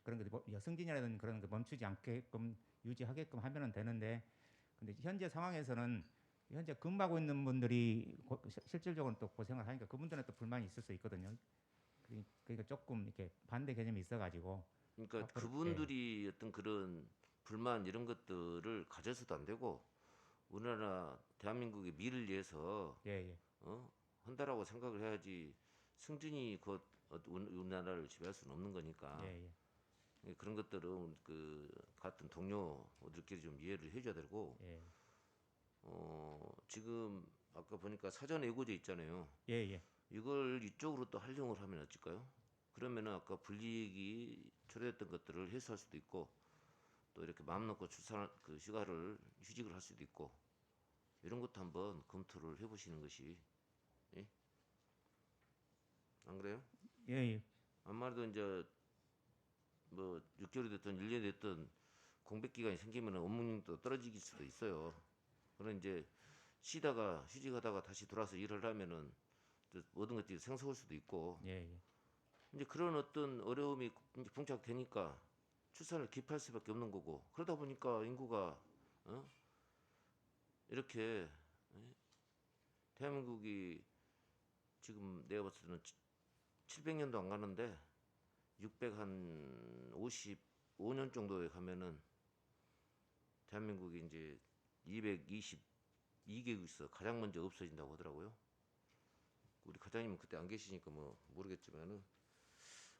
그런 거 승진이라든 그런 거 멈추지 않게끔 유지하게끔 하면은 되는데, 근데 현재 상황에서는 현재 근무하고 있는 분들이 실질적으로 또 고생을 하니까 그분들은 또 불만이 있을 수 있거든요. 그러니까 조금 이렇게 반대 개념이 있어가지고 그러니까 앞으로, 그분들이 어떤 그런 불만 이런 것들을 가져서도 안 되고 우리나라 대한민국의 미를 위해서 예, 예, 한다라고 생각을 해야지 승진이 곧 우리나라를 지배할 수는 없는 거니까 예, 예, 그런 것들은 그 같은 동료들끼리 좀 이해를 해줘야 되고 예, 지금 아까 보니까 사전 예고제 있잖아요. 예, 예, 이걸 이쪽으로 또 활용을 하면 어떨까요? 그러면은 아까 불이익이 초래됐던 것들을 해소할 수도 있고 또 이렇게 마음 놓고 출산 그 휴가를 휴직을 할 수도 있고 이런 것도 한번 검토를 해보시는 것이 예? 안 그래요? 예, 예. 아무래도 이제 뭐 6개월이 됐든 1년이 됐든 공백 기간이 생기면 업무 능력도 떨어질 수도 있어요. 그런 이제 쉬다가 휴직하다가 다시 돌아서 일을 하면은 또 모든 것들이 생소할 수도 있고 예, 예. 이제 그런 어떤 어려움이 이제 봉착되니까 출산을 기피할 수밖에 없는 거고 그러다 보니까 인구가 이렇게 대한민국이 지금 내가 봤을 때는 700년도 안 가는데 655년 정도에 가면은 대한민국이 이제 222개국에서 가장 먼저 없어진다고 하더라고요. 우리 과장님은 그때 안 계시니까 뭐 모르겠지만은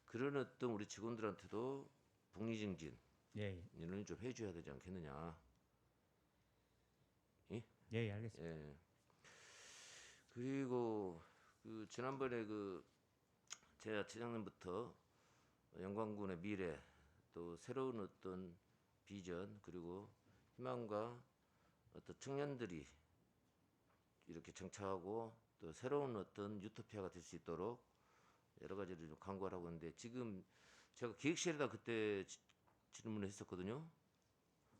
그런 어떤 우리 직원들한테도 복리증진 예, 예. 이런 좀 해줘야 되지 않겠느냐. 예? 예, 예, 알겠습니다. 예. 그리고 그 지난번에 그 제가 재작년부터 영광군의 미래 또 새로운 어떤 비전 그리고 희망과 어떤 청년들이 이렇게 정착하고 또 새로운 어떤 유토피아가 될 수 있도록 여러 가지를 좀 강구를 하고 있는데 지금 제가 기획실에다 그때 질문을 했었거든요.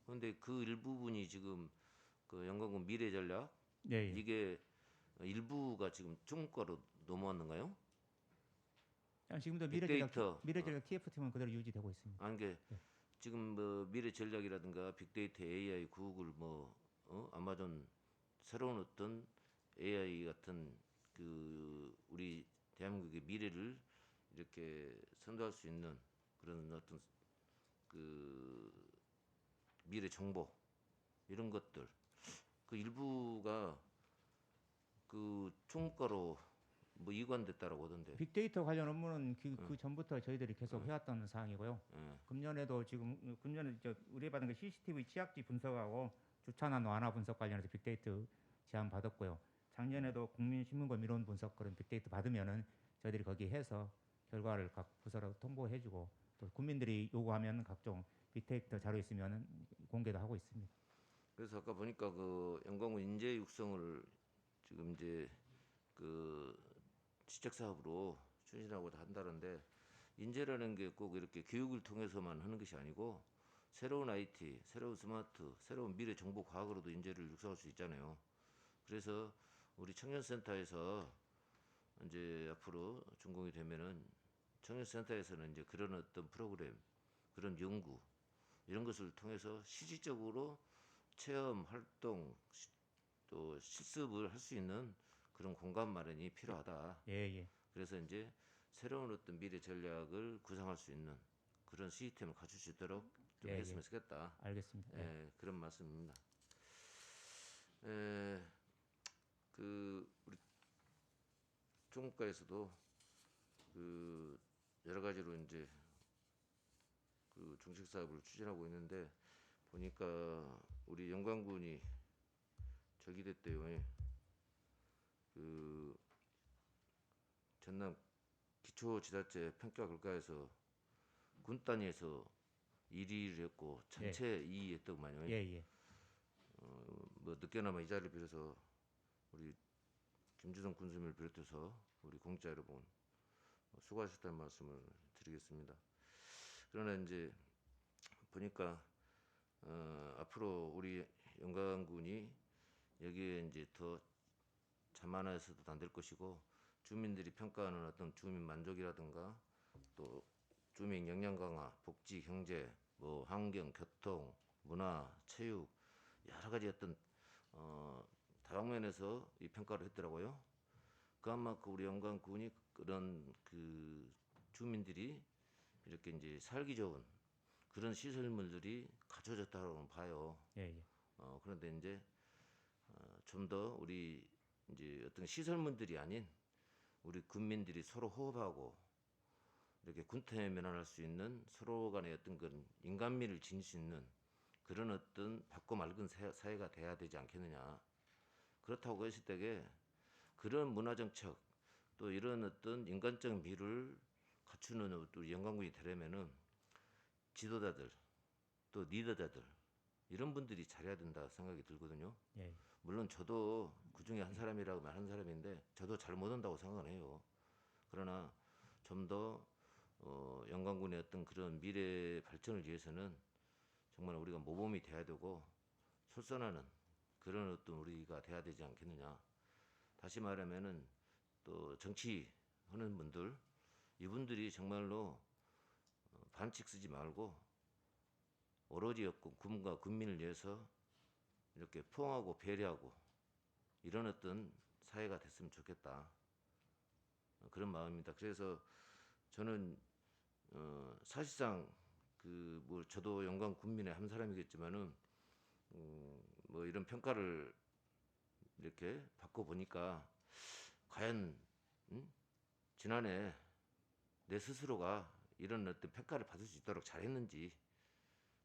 그런데 그 일부분이 지금 그 영광군 미래 전략 예, 예. 이게 일부가 지금 중국과로 넘어왔는가요? 지금도 빅데이터 미래전략 TF팀은 그대로 유지되고 있습니다. 아니 게 예. 지금 뭐 미래 전략이라든가 빅데이터 AI 구글 뭐 아마존 새로운 어떤 AI 같은 그 우리 대한민국의 미래를 이렇게 선도할 수 있는 그런 어떤 그 미래 정보 이런 것들 그 일부가 그 총무과로 뭐 이관됐다라고 하던데. 빅데이터 관련 업무는 그 전부터 저희들이 계속 해왔던 사항이고요. 예. 금년에도 금년에 의뢰받은 그 CCTV 취약지 분석하고 주차난 완화 분석 관련해서 빅데이터 제안 받았고요. 작년에도 국민신문고 민원 분석 그런 빅데이터 받으면은 저희들이 거기 해서 결과를 각 부서로 통보해주고 또 국민들이 요구하면 각종 빅데이터 자료 있으면은 공개도 하고 있습니다. 그래서 아까 보니까 그 영광군 인재 육성을 지금 이제 그 시책 사업으로 추진하고 한다는데 인재라는 게 꼭 이렇게 교육을 통해서만 하는 것이 아니고 새로운 IT, 새로운 스마트, 새로운 미래 정보 과학으로도 인재를 육성할 수 있잖아요. 그래서 우리 청년센터에서 이제 앞으로 준공이 되면은 청년센터에서는 이제 그런 어떤 프로그램, 그런 연구 이런 것을 통해서 실질적으로 체험, 활동, 또 실습을 할 수 있는 그런 공간 마련이 필요하다. 예, 예. 그래서 이제 새로운 어떤 미래 전략을 구상할 수 있는 그런 시스템을 갖출 수 있도록 좀 예, 했으면 예. 좋겠다. 알겠습니다. 예. 예, 그런 말씀입니다. 그 우리 총무과에서도 그 여러 가지로 이제 그 정책 사업을 추진하고 있는데 보니까 우리 영광군이 저기 됐대요. 예. 그 전남 기초지자체 평가 결과에서 군 단위에서 1위를 했고 전체 2위 했더구만요. 예. 뭐 늦게나마 이 자리를 빌어서 우리 김주성 군수님을 비롯해서 우리 공직자 여러분 수고하셨다는 말씀을 드리겠습니다. 그러나 이제 보니까 앞으로 우리 영광군이 여기에 이제 더 자만해서도 안 될 것이고 주민들이 평가하는 어떤 주민 만족이라든가 또 주민 역량 강화, 복지, 경제, 뭐 환경, 교통, 문화, 체육 여러 가지 어떤 다방면에서 이 평가를 했더라고요. 그만큼 우리 영광군이 그런 그 주민들이 이렇게 이제 살기 좋은 그런 시설물들이 갖춰졌다고 봐요. 예. 그런데 이제 좀 더 우리 이제 어떤 시설물들이 아닌 우리 군민들이 서로 호흡하고 이렇게 군태에 면할 수 있는 서로 간의 어떤 그런 인간미를 지닐 수 있는 그런 어떤 밝고 맑은 사회가 돼야 되지 않겠느냐. 그렇다고 했을 때에 그런 문화정책 또 이런 어떤 인간적 미를 갖추는 우리 영광군이 되려면은 지도자들 또 리더자들 이런 분들이 잘해야 된다 생각이 들거든요. 예. 물론 저도 그 중에 한 사람이라고 말하는 사람인데 저도 잘 못한다고 생각을 해요. 그러나 좀 더 영광군의 어떤 그런 미래 발전을 위해서는 정말 우리가 모범이 돼야 되고 솔선하는 그런 어떤 우리가 돼야 되지 않겠느냐. 다시 말하면은 또 정치하는 분들 이분들이 정말로 반칙 쓰지 말고 오로지 군과 군민을 위해서 이렇게 포용하고 배려하고 이런 어떤 사회가 됐으면 좋겠다. 그런 마음입니다. 그래서 저는 사실상 그 뭐 저도 영광 군민의 한 사람이겠지만은 뭐 이런 평가를 이렇게 받고 보니까 과연 지난해 내 스스로가 이런 어떤 평가를 받을 수 있도록 잘했는지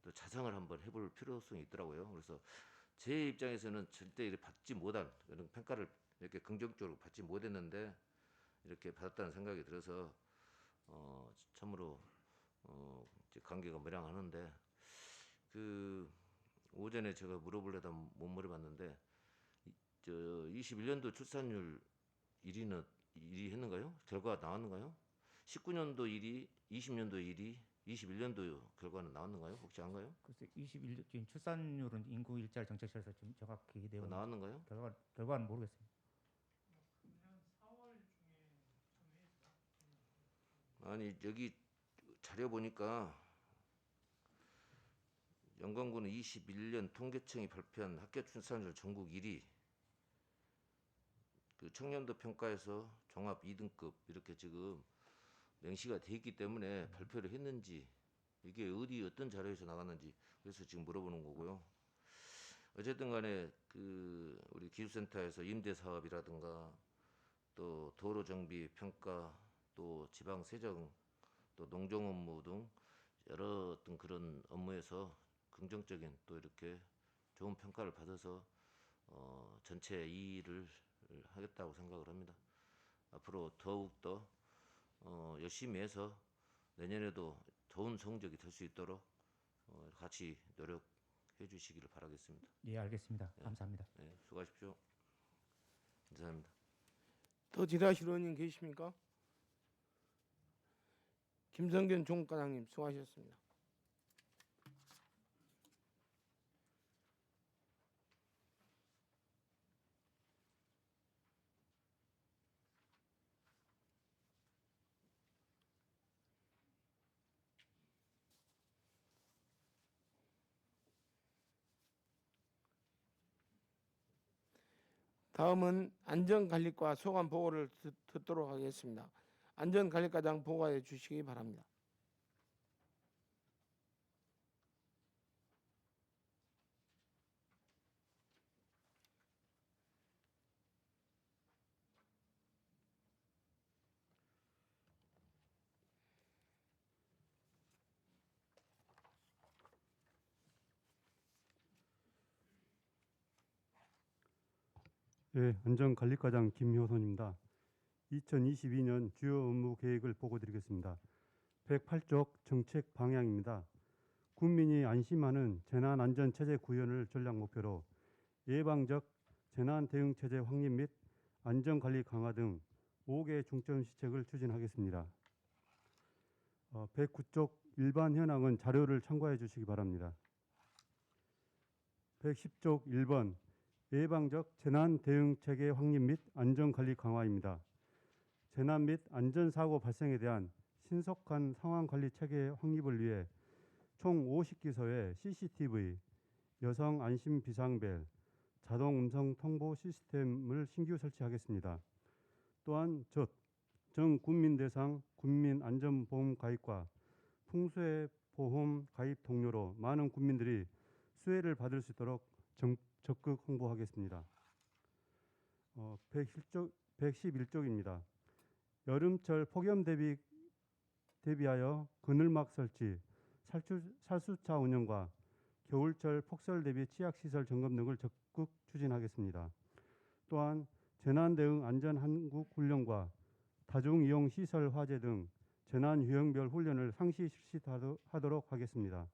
또 자성을 한번 해볼 필요성이 있더라고요. 그래서 제 입장에서는 절대 이렇게 받지 못한 그런 평가를 이렇게 긍정적으로 받지 못했는데 이렇게 받았다는 생각이 들어서 참으로 이제 관계가 무량하는데 그 오전에 제가 물어보려다 못 물어봤는데 저 21년도 출산율 1위 했는가요? 결과가 나왔는가요? 19년도 1위, 20년도 1위, 21년도 결과는 나왔는가요? 혹시 안가요? 글쎄 21년 지금 출산율은 인구 일자리 정책실에서 좀 정확히 내용 나왔는가요? 결과는 모르겠습니다. 아니 여기 자료 보니까 영광군은 21년 통계청이 발표한 학교 출산율 전국 1위, 그 청년도 평가에서 종합 2등급 이렇게 지금 명시가 돼 있기 때문에 발표를 했는지 이게 어디 어떤 자료에서 나갔는지 그래서 지금 물어보는 거고요. 어쨌든 간에 그 우리 기술센터에서 임대 사업이라든가 또 도로 정비 평가 또 지방 세정 또 농종 업무 등 여러 어떤 그런 업무에서 긍정적인 또 이렇게 좋은 평가를 받아서 전체 2위를 하겠다고 생각을 합니다. 앞으로 더욱 더 열심히 해서 내년에도 좋은 성적이 될 수 있도록 같이 노력해 주시기를 바라겠습니다. 예, 알겠습니다. 감사합니다. 네, 수고하십시오. 감사합니다. 더 질의하실 의원님 계십니까? 김성균 종과장님 수고하셨습니다. 다음은 안전관리과 소관 보고를 듣도록 하겠습니다. 안전관리과장 보고해 주시기 바랍니다. 네, 안전관리과장 김효선입니다. 2022년 주요 업무 계획을 보고드리겠습니다. 108쪽 정책 방향입니다. 국민이 안심하는 재난안전체제 구현을 전략 목표로 예방적 재난대응체제 확립 및 안전관리 강화 등 5개 중점 시책을 추진하겠습니다. 109쪽 일반 현황은 자료를 참고해 주시기 바랍니다. 110쪽 1번 예방적 재난대응체계 확립 및 안전관리 강화입니다. 재난 및 안전사고 발생에 대한 신속한 상황관리 체계 확립을 위해 총 50기소의 CCTV, 여성 안심 비상벨, 자동 음성 통보 시스템을 신규 설치하겠습니다. 또한 전 국민 대상 국민 안전보험 가입과 풍수해 보험 가입 동료로 많은 국민들이 수혜를 받을 수 있도록 적극 홍보하겠습니다. 111쪽입니다. 여름철 폭염 대비하여 그늘막 설치, 살수차 운영과 겨울철 폭설 대비 취약시설 점검 등을 적극 추진하겠습니다. 또한 재난대응 안전한국 훈련과 다중이용 시설 화재 등 재난 유형별 훈련을 상시 실시하도록 하겠습니다.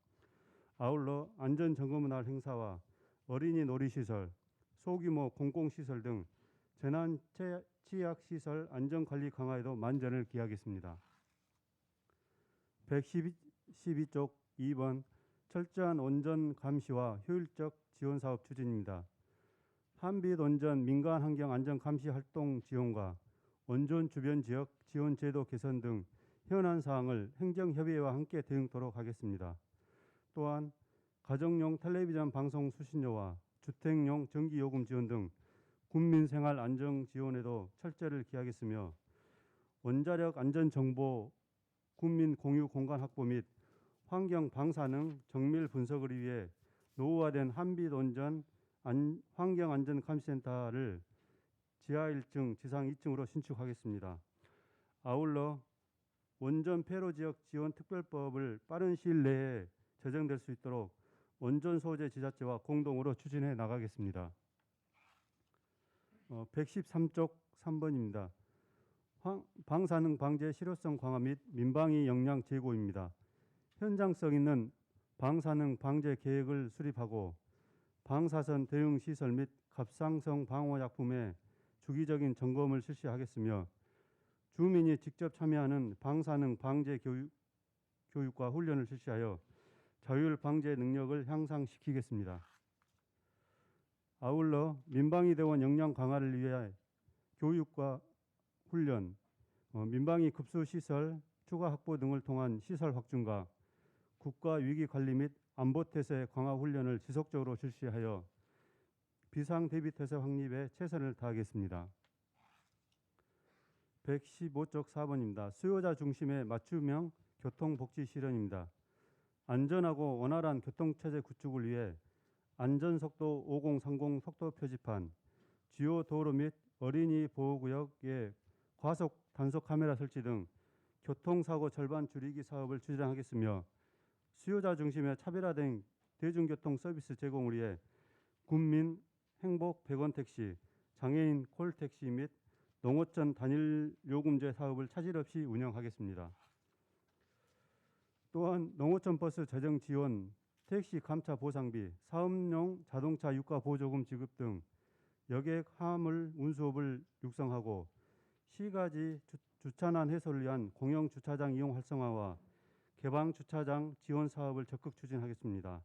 아울러 안전점검날 행사와 어린이 놀이시설, 소규모 공공시설 등 재난 취약시설 안전관리 강화에도 만전을 기하겠습니다. 112쪽 2번 철저한 온전 감시와 효율적 지원 사업 추진입니다. 한빛 온전 민간 환경 안전 감시 활동 지원과 온전 주변 지역 지원 제도 개선 등 현안 사항을 행정협의회와 함께 대응토록 하겠습니다. 또한 가정용 텔레비전 방송 수신료와 주택용 전기요금 지원 등 국민생활 안정 지원에도 철저를 기하겠으며 원자력 안전 정보 국민 공유 공간 확보 및 환경 방사능 정밀 분석을 위해 노후화된 한빛 온전 환경 안전 감시센터를 지하 1층, 지상 2층으로 신축하겠습니다. 아울러 원전 폐로 지역 지원 특별법을 빠른 시일 내에 제정될 수 있도록 원전 소재 지자체와 공동으로 추진해 나가겠습니다. 113쪽 3번입니다. 방사능 방제 실효성 강화 및 민방위 역량 제고입니다. 현장성 있는 방사능 방제 계획을 수립하고 방사선 대응 시설 및 갑상선 방호약품의 주기적인 점검을 실시하겠으며 주민이 직접 참여하는 방사능 방제 교육과 훈련을 실시하여 자율 방제 능력을 향상시키겠습니다. 아울러 민방위 대원 역량 강화를 위해 교육과 훈련, 민방위 급수 시설 추가 확보 등을 통한 시설 확충과 국가 위기 관리 및 안보 태세 강화 훈련을 지속적으로 실시하여 비상 대비 태세 확립에 최선을 다하겠습니다. 115쪽 4번입니다. 수요자 중심의 맞춤형 교통복지 실현입니다. 안전하고 원활한 교통체제 구축을 위해 안전속도 5030 속도 표지판, 주요 도로 및 어린이 보호구역에 과속 단속 카메라 설치 등 교통사고 절반 줄이기 사업을 추진하겠으며 수요자 중심의 차별화된 대중교통 서비스 제공을 위해 국민 행복 100원 택시, 장애인 콜택시 및 농어촌 단일 요금제 사업을 차질 없이 운영하겠습니다. 또한 농어촌 버스 재정 지원, 택시 감차 보상비, 사업용 자동차 유가 보조금 지급 등 여객 화물 운수업을 육성하고 시가지 주차난 해소를 위한 공영 주차장 이용 활성화와 개방 주차장 지원 사업을 적극 추진하겠습니다.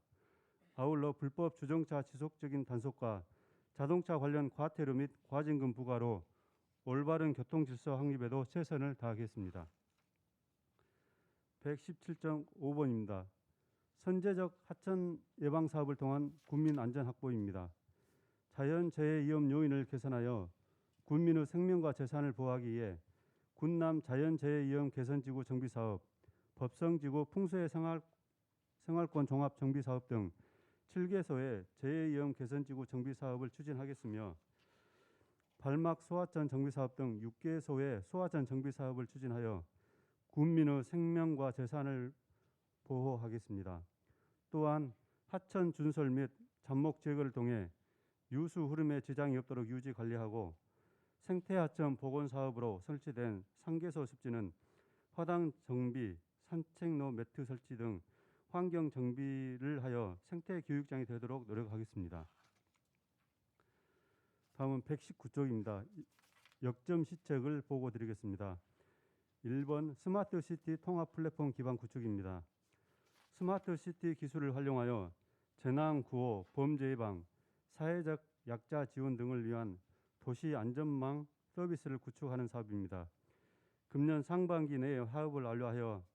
아울러 불법 주정차 지속적인 단속과 자동차 관련 과태료 및 과징금 부과로 올바른 교통 질서 확립에도 최선을 다하겠습니다. 117.5번입니다. 선제적 하천 예방 사업을 통한 국민 안전 확보입니다. 자연재해 위험 요인을 개선하여 국민의 생명과 재산을 보호하기 위해 군남 자연재해 위험 개선지구 정비 사업, 법성지구 풍수해 생활권 종합 정비 사업 등 7개소의 재해 위험 개선지구 정비 사업을 추진하겠으며 발막 소하천 정비 사업 등 6개소의 소하천 정비 사업을 추진하여 국민의 생명과 재산을 보호하겠습니다. 또한 하천 준설 및 잡목 제거를 통해 유수 흐름에 지장이 없도록 유지 관리하고 생태하천 복원 사업으로 설치된 상계소 습지는 화당 정비, 산책로 매트 설치 등 환경 정비를 하여 생태 교육장이 되도록 노력하겠습니다. 다음은 119쪽입니다. 역점 시책을 보고 드리겠습니다. 1번 스마트 시티 통합 플랫폼 기반 구축입니다. 스마트 시티 기술을 활용하여 재난 구호, 범죄 예방, 사회적 약자 지원 등을 위한 도시 안전망 서비스를 구축하는 사업입니다. 금년 상반기 내에 사업을 완료하여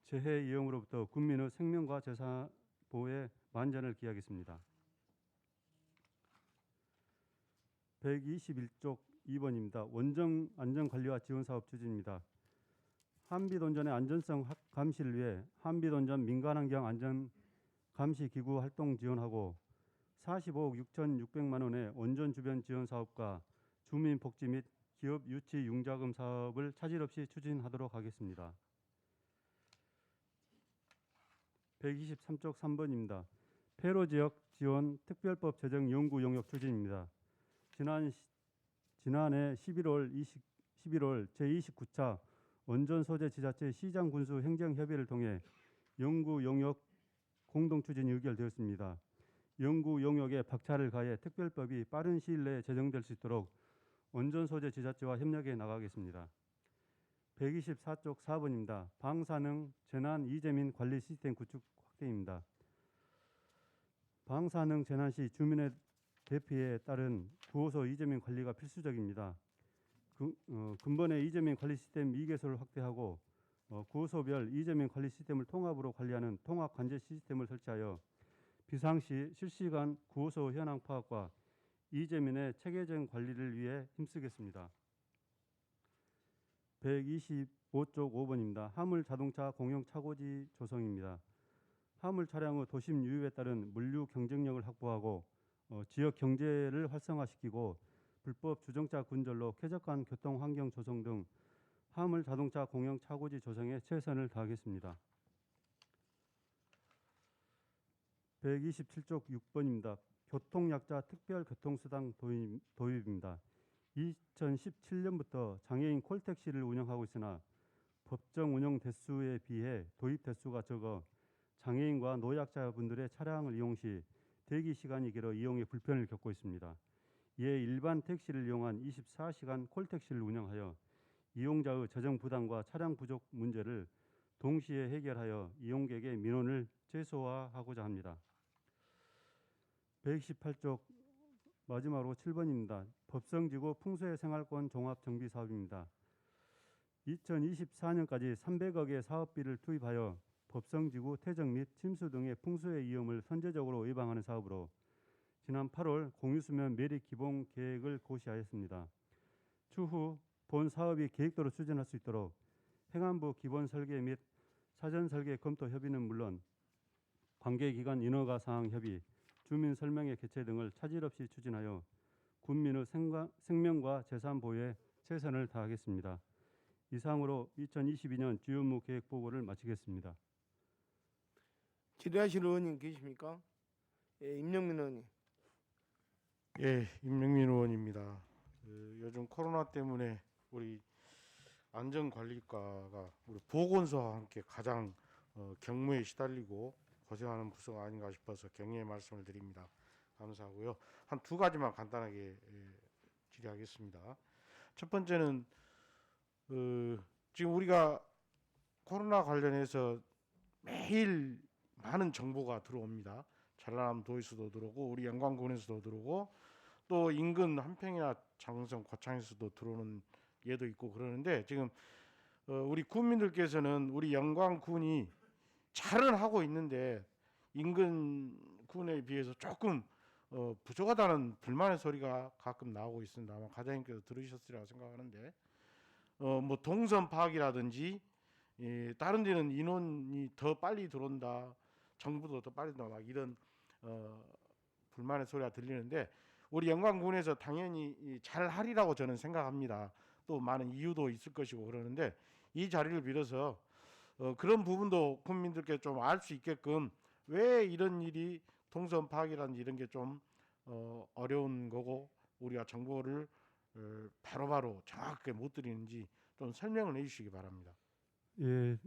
재해 위험으로부터 국민의 생명과 재산 보호에 만전을 기하겠습니다. 121쪽 2번입니다. 원정 안전관리와 지원 사업 추진입니다. 한빛온전의 안전성 감시를 위해 한빛온전 민간환경 안전 감시 기구 활동 지원하고 45억 6,600만 원의 온전 주변 지원 사업과 주민 복지 및 기업 유치 융자금 사업을 차질 없이 추진하도록 하겠습니다. 123쪽 3번입니다. 폐로 지역 지원 특별법 제정 연구 용역 추진입니다. 지난해 11월 제29차 원전 소재 지자체 시장 군수 행정 협의를 통해 연구 용역 공동 추진이 의결되었습니다. 연구 용역에 박차를 가해 특별법이 빠른 시일 내에 제정될 수 있도록 원전 소재 지자체와 협력해 나가겠습니다. 124쪽 4번입니다. 방사능 재난 이재민 관리 시스템 구축 확대입니다. 방사능 재난 시 주민의 대피에 따른 구호소 이재민 관리가 필수적입니다. 근본의 이재민 관리 시스템 2개소를 확대하고 구호소별 이재민 관리 시스템을 통합으로 관리하는 통합 관제 시스템을 설치하여 비상시 실시간 구호소 현황 파악과 이재민의 체계적 관리를 위해 힘쓰겠습니다. 125쪽 5번입니다. 화물 자동차 공영 차고지 조성입니다. 화물 차량의 도심 유입에 따른 물류 경쟁력을 확보하고 지역 경제를 활성화시키고 불법 주정차 군절로 쾌적한 교통 환경 조성 등 화물 자동차 공영 차고지 조성에 최선을 다하겠습니다. 127쪽 6번입니다. 교통약자 특별교통수당 도입입니다. 2017년부터 장애인 콜택시를 운영하고 있으나 법정 운영 대수에 비해 도입 대수가 적어 장애인과 노약자분들의 차량을 이용 시 대기 시간이 길어 이용에 불편을 겪고 있습니다. 이에 일반 택시를 이용한 24시간 콜택시를 운영하여 이용자의 재정 부담과 차량 부족 문제를 동시에 해결하여 이용객의 민원을 최소화하고자 합니다. 118쪽 마지막으로 7번입니다. 법성지구 풍수해 생활권 종합 정비 사업입니다. 2024년까지 300억의 사업비를 투입하여 법성지구 퇴적 및 침수 등의 풍수해 위험을 선제적으로 예방하는 사업으로 지난 8월 공유수면 매립 기본 계획을 고시하였습니다. 추후 본 사업이 계획대로 추진할 수 있도록 행안부 기본 설계 및 사전 설계 검토 협의는 물론 관계기관 인허가 사항 협의, 주민 설명회 개최 등을 차질 없이 추진하여 국민의 생명과 재산 보호에 최선을 다하겠습니다. 이상으로 2022년 주요 업무 계획 보고를 마치겠습니다. 질의하실 의원님 계십니까? 예, 임영민 의원님. 예, 임명민 의원입니다. 요즘 코로나 때문에 우리 안전관리과가 우리 보건소와 함께 가장 경무에 시달리고 고생하는 부서가 아닌가 싶어서 격려의 말씀을 드립니다. 감사하고요. 한 두 가지만 간단하게 질의하겠습니다. 첫 번째는 지금 우리가 코로나 관련해서 매일 많은 정보가 들어옵니다. 전라남 도에서도 들어오고 우리 영광군에서도 들어오고 또 인근 한평이나 장성 고창에서도 들어오는 예도 있고 그러는데 지금 우리 국민들께서는 우리 영광군이 잘은 하고 있는데 인근 군에 비해서 조금 부족하다는 불만의 소리가 가끔 나오고 있습니다. 아마 과장님께서 들으셨으리라 생각하는데 뭐 동선 파악이라든지 다른 데는 인원이 더 빨리 들어온다, 정부도 더 빨리 들어온다, 막 이런 불만의 소리가 들리는데 우리 영광군에서 당연히 잘 하리라고 저는 생각합니다. 또 많은 이유도 있을 것이고 그러는데 이 자리를 빌어서 그런 부분도 국민들께 좀 알 수 있게끔 왜 이런 일이 동선 파악이라든지 이런 게 좀 어려운 거고 우리가 정보를 바로바로 정확하게 못 드리는지 좀 설명을 해주시기 바랍니다. 예,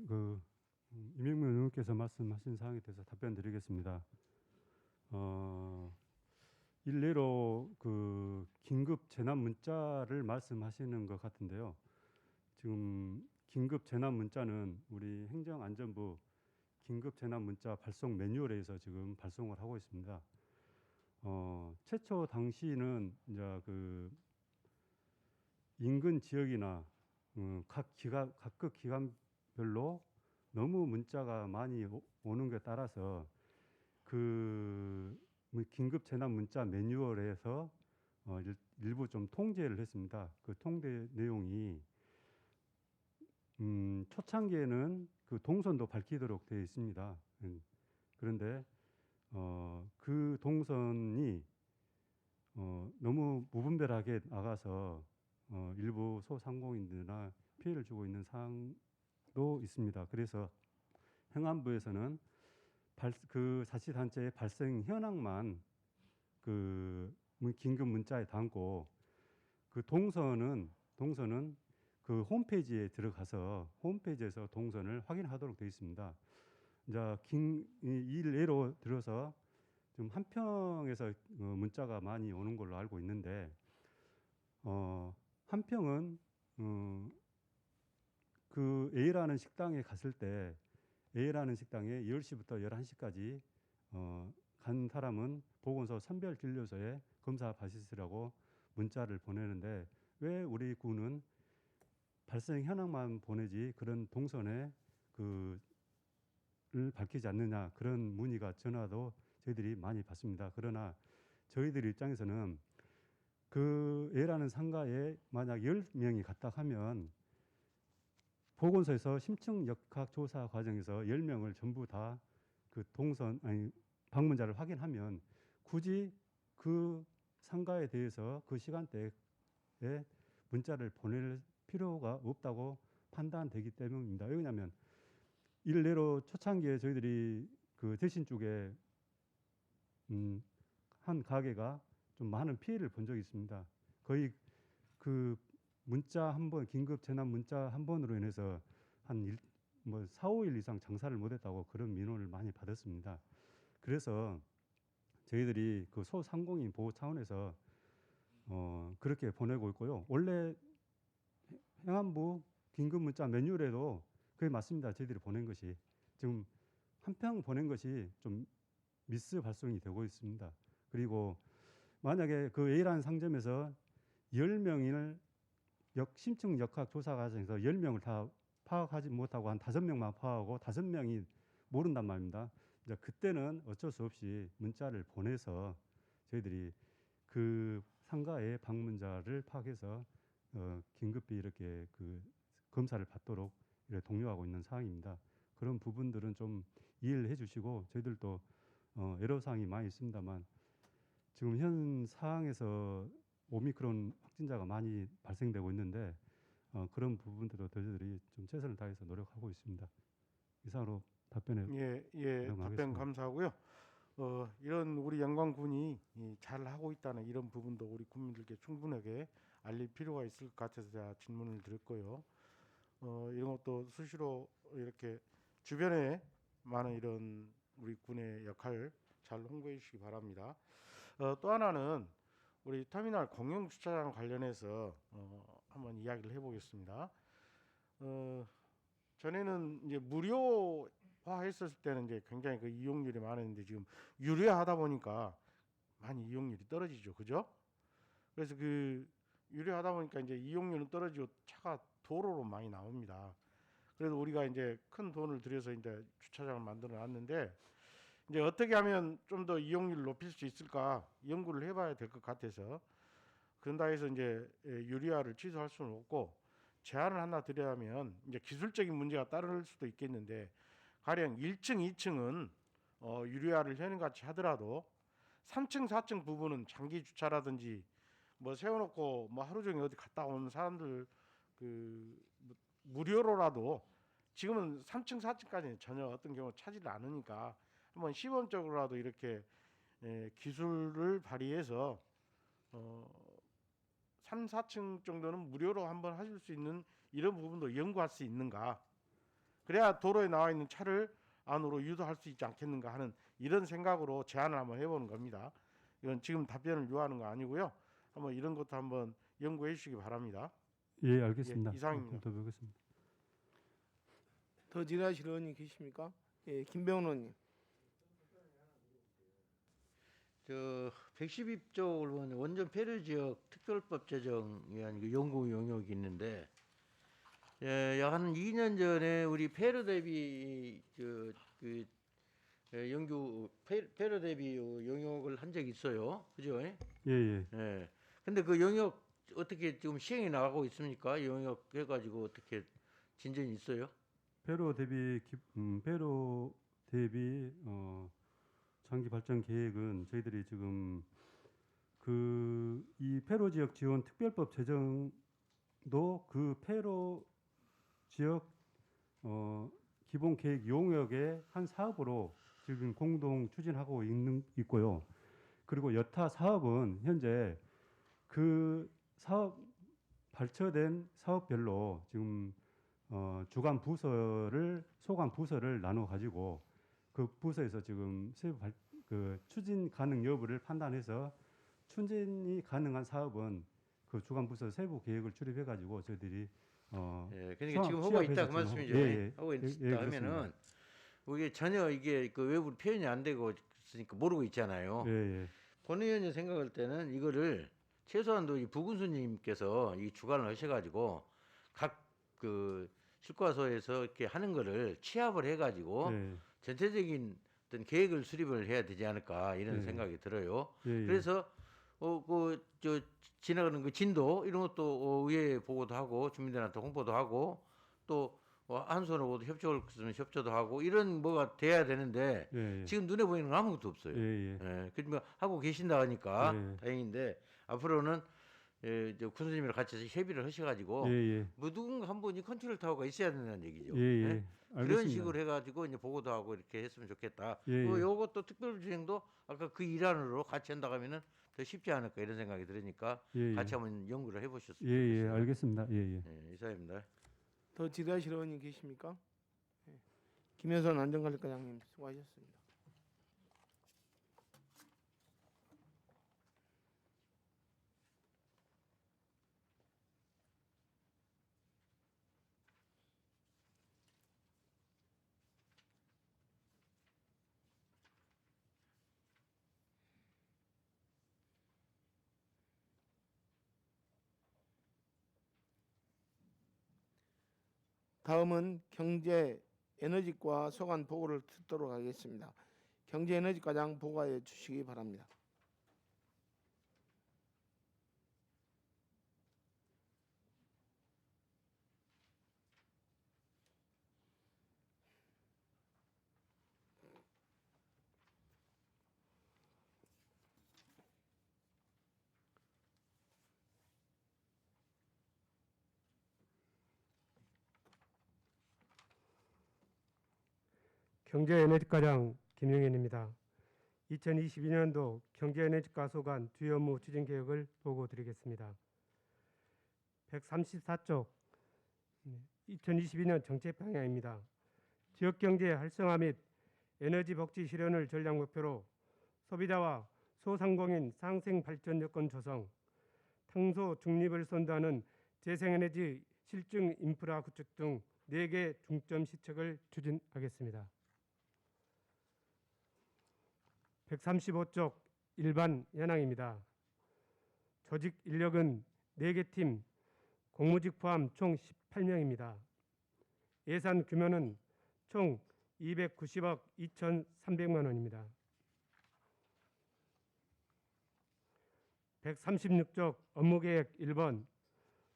이명민 의원께서 말씀하신 사항에 대해서 답변드리겠습니다. 일례로 그 긴급 재난 문자를 말씀하시는 것 같은데요. 지금 긴급 재난 문자는 우리 행정안전부 긴급 재난 문자 발송 매뉴얼에서 지금 발송을 하고 있습니다. 최초 당시는 이제 그 인근 지역이나 각급 기관별로 너무 문자가 많이 오는 것에 따라서 그 긴급 재난 문자 매뉴얼에서 일부 좀 통제를 했습니다. 그 통제 내용이 초창기에는 그 동선도 밝히도록 되어 있습니다. 그런데 그 동선이 너무 무분별하게 나가서 일부 소상공인들이나 피해를 주고 있는 사항도 있습니다. 그래서 행안부에서는 그 자치단체의 발생 현황만 그 긴급 문자에 담고 그 동선은 그 홈페이지에 들어가서 홈페이지에서 동선을 확인하도록 되어 있습니다. 이제 이 예로 들어서 좀 한평에서 문자가 많이 오는 걸로 알고 있는데 한평은 그 A라는 식당에 갔을 때 A라는 식당에 10시부터 11시까지 간 사람은 보건소 선별진료소에 검사 받으시라고 문자를 보내는데 왜 우리 군은 발생 현황만 보내지 그런 동선에 를 밝히지 않느냐 그런 문의가 전화도 저희들이 많이 받습니다. 그러나 저희들 입장에서는 그 A라는 상가에 만약 10명이 갔다 하면 보건소에서 심층 역학 조사 과정에서 10명을 전부 다 그 방문자를 확인하면 굳이 그 상가에 대해서 그 시간대에 문자를 보낼 필요가 없다고 판단되기 때문입니다. 왜냐하면 일례로 초창기에 저희들이 그 대신 쪽에 한 가게가 좀 많은 피해를 본 적이 있습니다. 거의 그 문자 한 번, 긴급 재난 문자 한 번으로 인해서 한 4, 5일 이상 장사를 못했다고 그런 민원을 많이 받았습니다. 그래서 저희들이 그 소상공인 보호 차원에서 그렇게 보내고 있고요. 원래 행안부 긴급 문자 매뉴얼에도 그게 맞습니다. 저희들이 보낸 것이 지금 한평 보낸 것이 좀 미스 발송이 되고 있습니다. 그리고 만약에 그 A라는 상점에서 10명을 심층 역학 조사 과정에서 10명을 다 파악하지 못하고 한 5명만 파악하고 5명이 모른단 말입니다. 이제 그때는 어쩔 수 없이 문자를 보내서 저희들이 그 상가의 방문자를 파악해서 긴급히 이렇게 그 검사를 받도록 이렇게 독려하고 있는 상황입니다. 그런 부분들은 좀 이해를 해주시고 저희들도 애로사항이 많이 있습니다만 지금 현 상황에서 오미크론 확진자가 많이 발생되고 있는데 그런 부분들도 저희들이 좀 최선을 다해서 노력하고 있습니다. 이상으로 답변해 답변 하겠습니다. 감사하고요. 이런 우리 영광군이 잘 하고 있다는 이런 부분도 우리 국민들께 충분하게 알릴 필요가 있을 것 같아서 제가 질문을 드렸고요. 이런 것도 수시로 이렇게 주변에 많은 이런 우리 군의 역할 잘 홍보해 주시기 바랍니다. 또 하나는 우리 터미널 공영 주차장 관련해서 한번 이야기를 해보겠습니다. 전에는 이제 무료화했었을 때는 이제 굉장히 그 이용률이 많았는데 지금 유료화하다 보니까 많이 이용률이 떨어지죠, 그죠? 그래서 그 유료하다 보니까 이제 이용률은 떨어지고 차가 도로로 많이 나옵니다. 그래서 우리가 이제 큰 돈을 들여서 이제 주차장을 만들어 놨는데 이제 어떻게 하면 좀 더 이용률을 높일 수 있을까 연구를 해봐야 될 것 같아서 그런다 해서 이제 유료화를 취소할 수는 없고 제안을 하나 드리자면 이제 기술적인 문제가 따를 수도 있겠는데 가령 1층, 2층은 유료화를 현행같이 하더라도 3층, 4층 부분은 장기 주차라든지 뭐 세워놓고 뭐 하루 종일 어디 갔다 오는 사람들 뭐 무료로라도 지금은 3층, 4층까지는 전혀 어떤 경우 차지를 않으니까 한번 시범적으로라도 이렇게 기술을 발휘해서 3, 4층 정도는 무료로 한번 하실 수 있는 이런 부분도 연구할 수 있는가 그래야 도로에 나와 있는 차를 안으로 유도할 수 있지 않겠는가 하는 이런 생각으로 제안을 한번 해보는 겁니다. 이건 지금 답변을 요하는 거 아니고요. 한번 이런 것도 한번 연구해 주시기 바랍니다. 예, 알겠습니다. 예, 이상입니다. 검토해보겠습니다. 더 질의하실 의원님 계십니까? 예, 김병훈 의원님. 저 112쪽을 보면 원전 폐로 지역 특별법 제정에 위한 그 연구 용역이 있는데 한 2년 전에 우리 폐로 대비 그 연구 폐로 대비 용역을 한 적이 있어요. 그죠? 예, 예. 예. 근데 그 용역 어떻게 지금 시행이 나가고 있습니까? 용역 해가지고 어떻게 진전이 있어요? 폐로 대비 장기 발전 계획은 저희들이 지금 이 폐로 지역 지원 특별법 제정도 그 폐로 지역 기본 계획 용역의 한 사업으로 지금 공동 추진하고 있고요. 그리고 여타 사업은 현재 그 사업 발표된 사업별로 지금 주간 부서를 소관 부서를 나눠 가지고 그 부서에서 지금 그 추진 가능 여부를 판단해서 추진이 가능한 사업은 그 주간 부서 세부 계획을 출입해 가지고 저희들이 예, 그러니까 지금 하고 있다 그 말씀이죠. 하고 있다 예, 하면은 이게 전혀 이게 그 외부로 표현이 안 되고 있으니까 모르고 있잖아요. 예, 예. 권 의원이 생각할 때는 이거를 최소한도 이 부군수님께서 이 주관을 하셔가지고 각 그 실과소에서 이렇게 하는 거를 취합을 해가지고 예, 전체적인 어떤 계획을 수립을 해야 되지 않을까 이런 예. 생각이 들어요. 예, 예. 그래서 저 지나가는 그 진도 이런 것도 의회에 보고도 하고 주민들한테 홍보도 하고 또 한 손으로도 협조를 했으면 협조도 하고 이런 뭐가 돼야 되는데 예, 예. 지금 눈에 보이는 건 아무것도 없어요. 예, 예. 예, 그러면 하고 계신다 하니까 예. 다행인데 앞으로는 군수님이랑 같이 협의를 하셔가지고 예, 예. 뭐 누군가 한 분이 컨트롤 타워가 있어야 된다는 얘기죠. 예, 예. 예? 그런 알겠습니다. 식으로 해가지고 이제 보고도 하고 이렇게 했으면 좋겠다. 예, 예. 요것도 특별주행도 아까 그 일환으로 같이 한다고 하면은 더 쉽지 않을까 이런 생각이 들으니까 예, 예. 같이 한번 연구를 해보셨으면 예, 예. 좋겠습니다. 알겠습니다. 예, 예. 예, 이사입니다. 더 질의하실 의원님 계십니까? 예. 김현선 안전관리과장님 수고하셨습니다. 다음은 경제 에너지과 소관 보고를 듣도록 하겠습니다. 경제 에너지과장 보고해 주시기 바랍니다. 경제에너지과장 김용현입니다. 2022년도 경제에너지과 소관 주요 업무 추진 계획을 보고 드리겠습니다. 134쪽 2022년 정책 방향입니다. 지역 경제 활성화 및 에너지 복지 실현을 전략 목표로 소비자와 소상공인 상생 발전 여건 조성, 탄소 중립을 선도하는 재생에너지 실증 인프라 구축 등 4개 중점 시책을 추진하겠습니다. 135쪽 일반 현황입니다. 조직 인력은 4개 팀, 공무직 포함 총 18명입니다. 예산 규모는 총 290억 2,300만 원입니다. 136쪽 업무계획 1번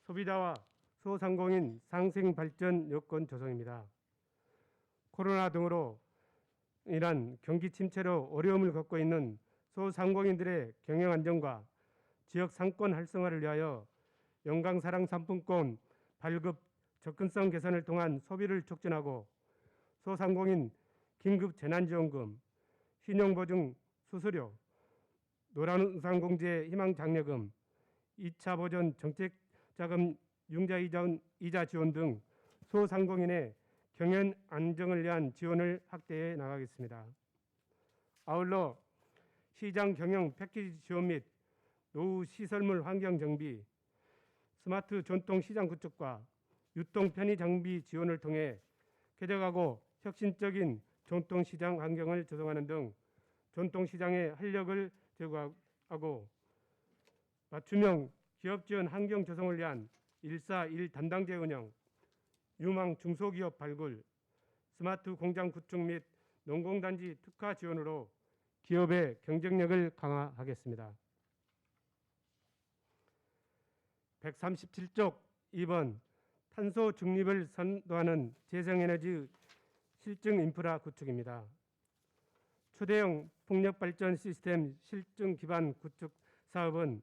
소비자와 소상공인 상생발전 여건 조성입니다. 코로나 등으로 인한 경기 침체로 어려움을 겪고 있는 소상공인들의 경영 안정과 지역 상권 활성화를 위하여 영광사랑 상품권 발급 접근성 개선을 통한 소비를 촉진하고 소상공인 긴급 재난지원금, 신용보증 수수료, 노란우산공제 희망장려금, 2차 보전 정책자금 융자 이자 지원 등 소상공인의 경영 안정을 위한 지원을 확대해 나가겠습니다. 아울러 시장 경영 패키지 지원 및 노후 시설물 환경 정비, 스마트 전통 시장 구축과 유통 편의 장비 지원을 통해 쾌적하고 혁신적인 전통 시장 환경을 조성하는 등 전통 시장의 활력을 제고하고 맞춤형 기업 지원 환경 조성을 위한 141 담당제 운영, 유망 중소기업 발굴, 스마트 공장 구축 및 농공단지 특화 지원으로 기업의 경쟁력을 강화하겠습니다. 137쪽 2번 탄소 중립을 선도하는 재생에너지 실증 인프라 구축입니다. 초대형 풍력발전 시스템 실증 기반 구축 사업은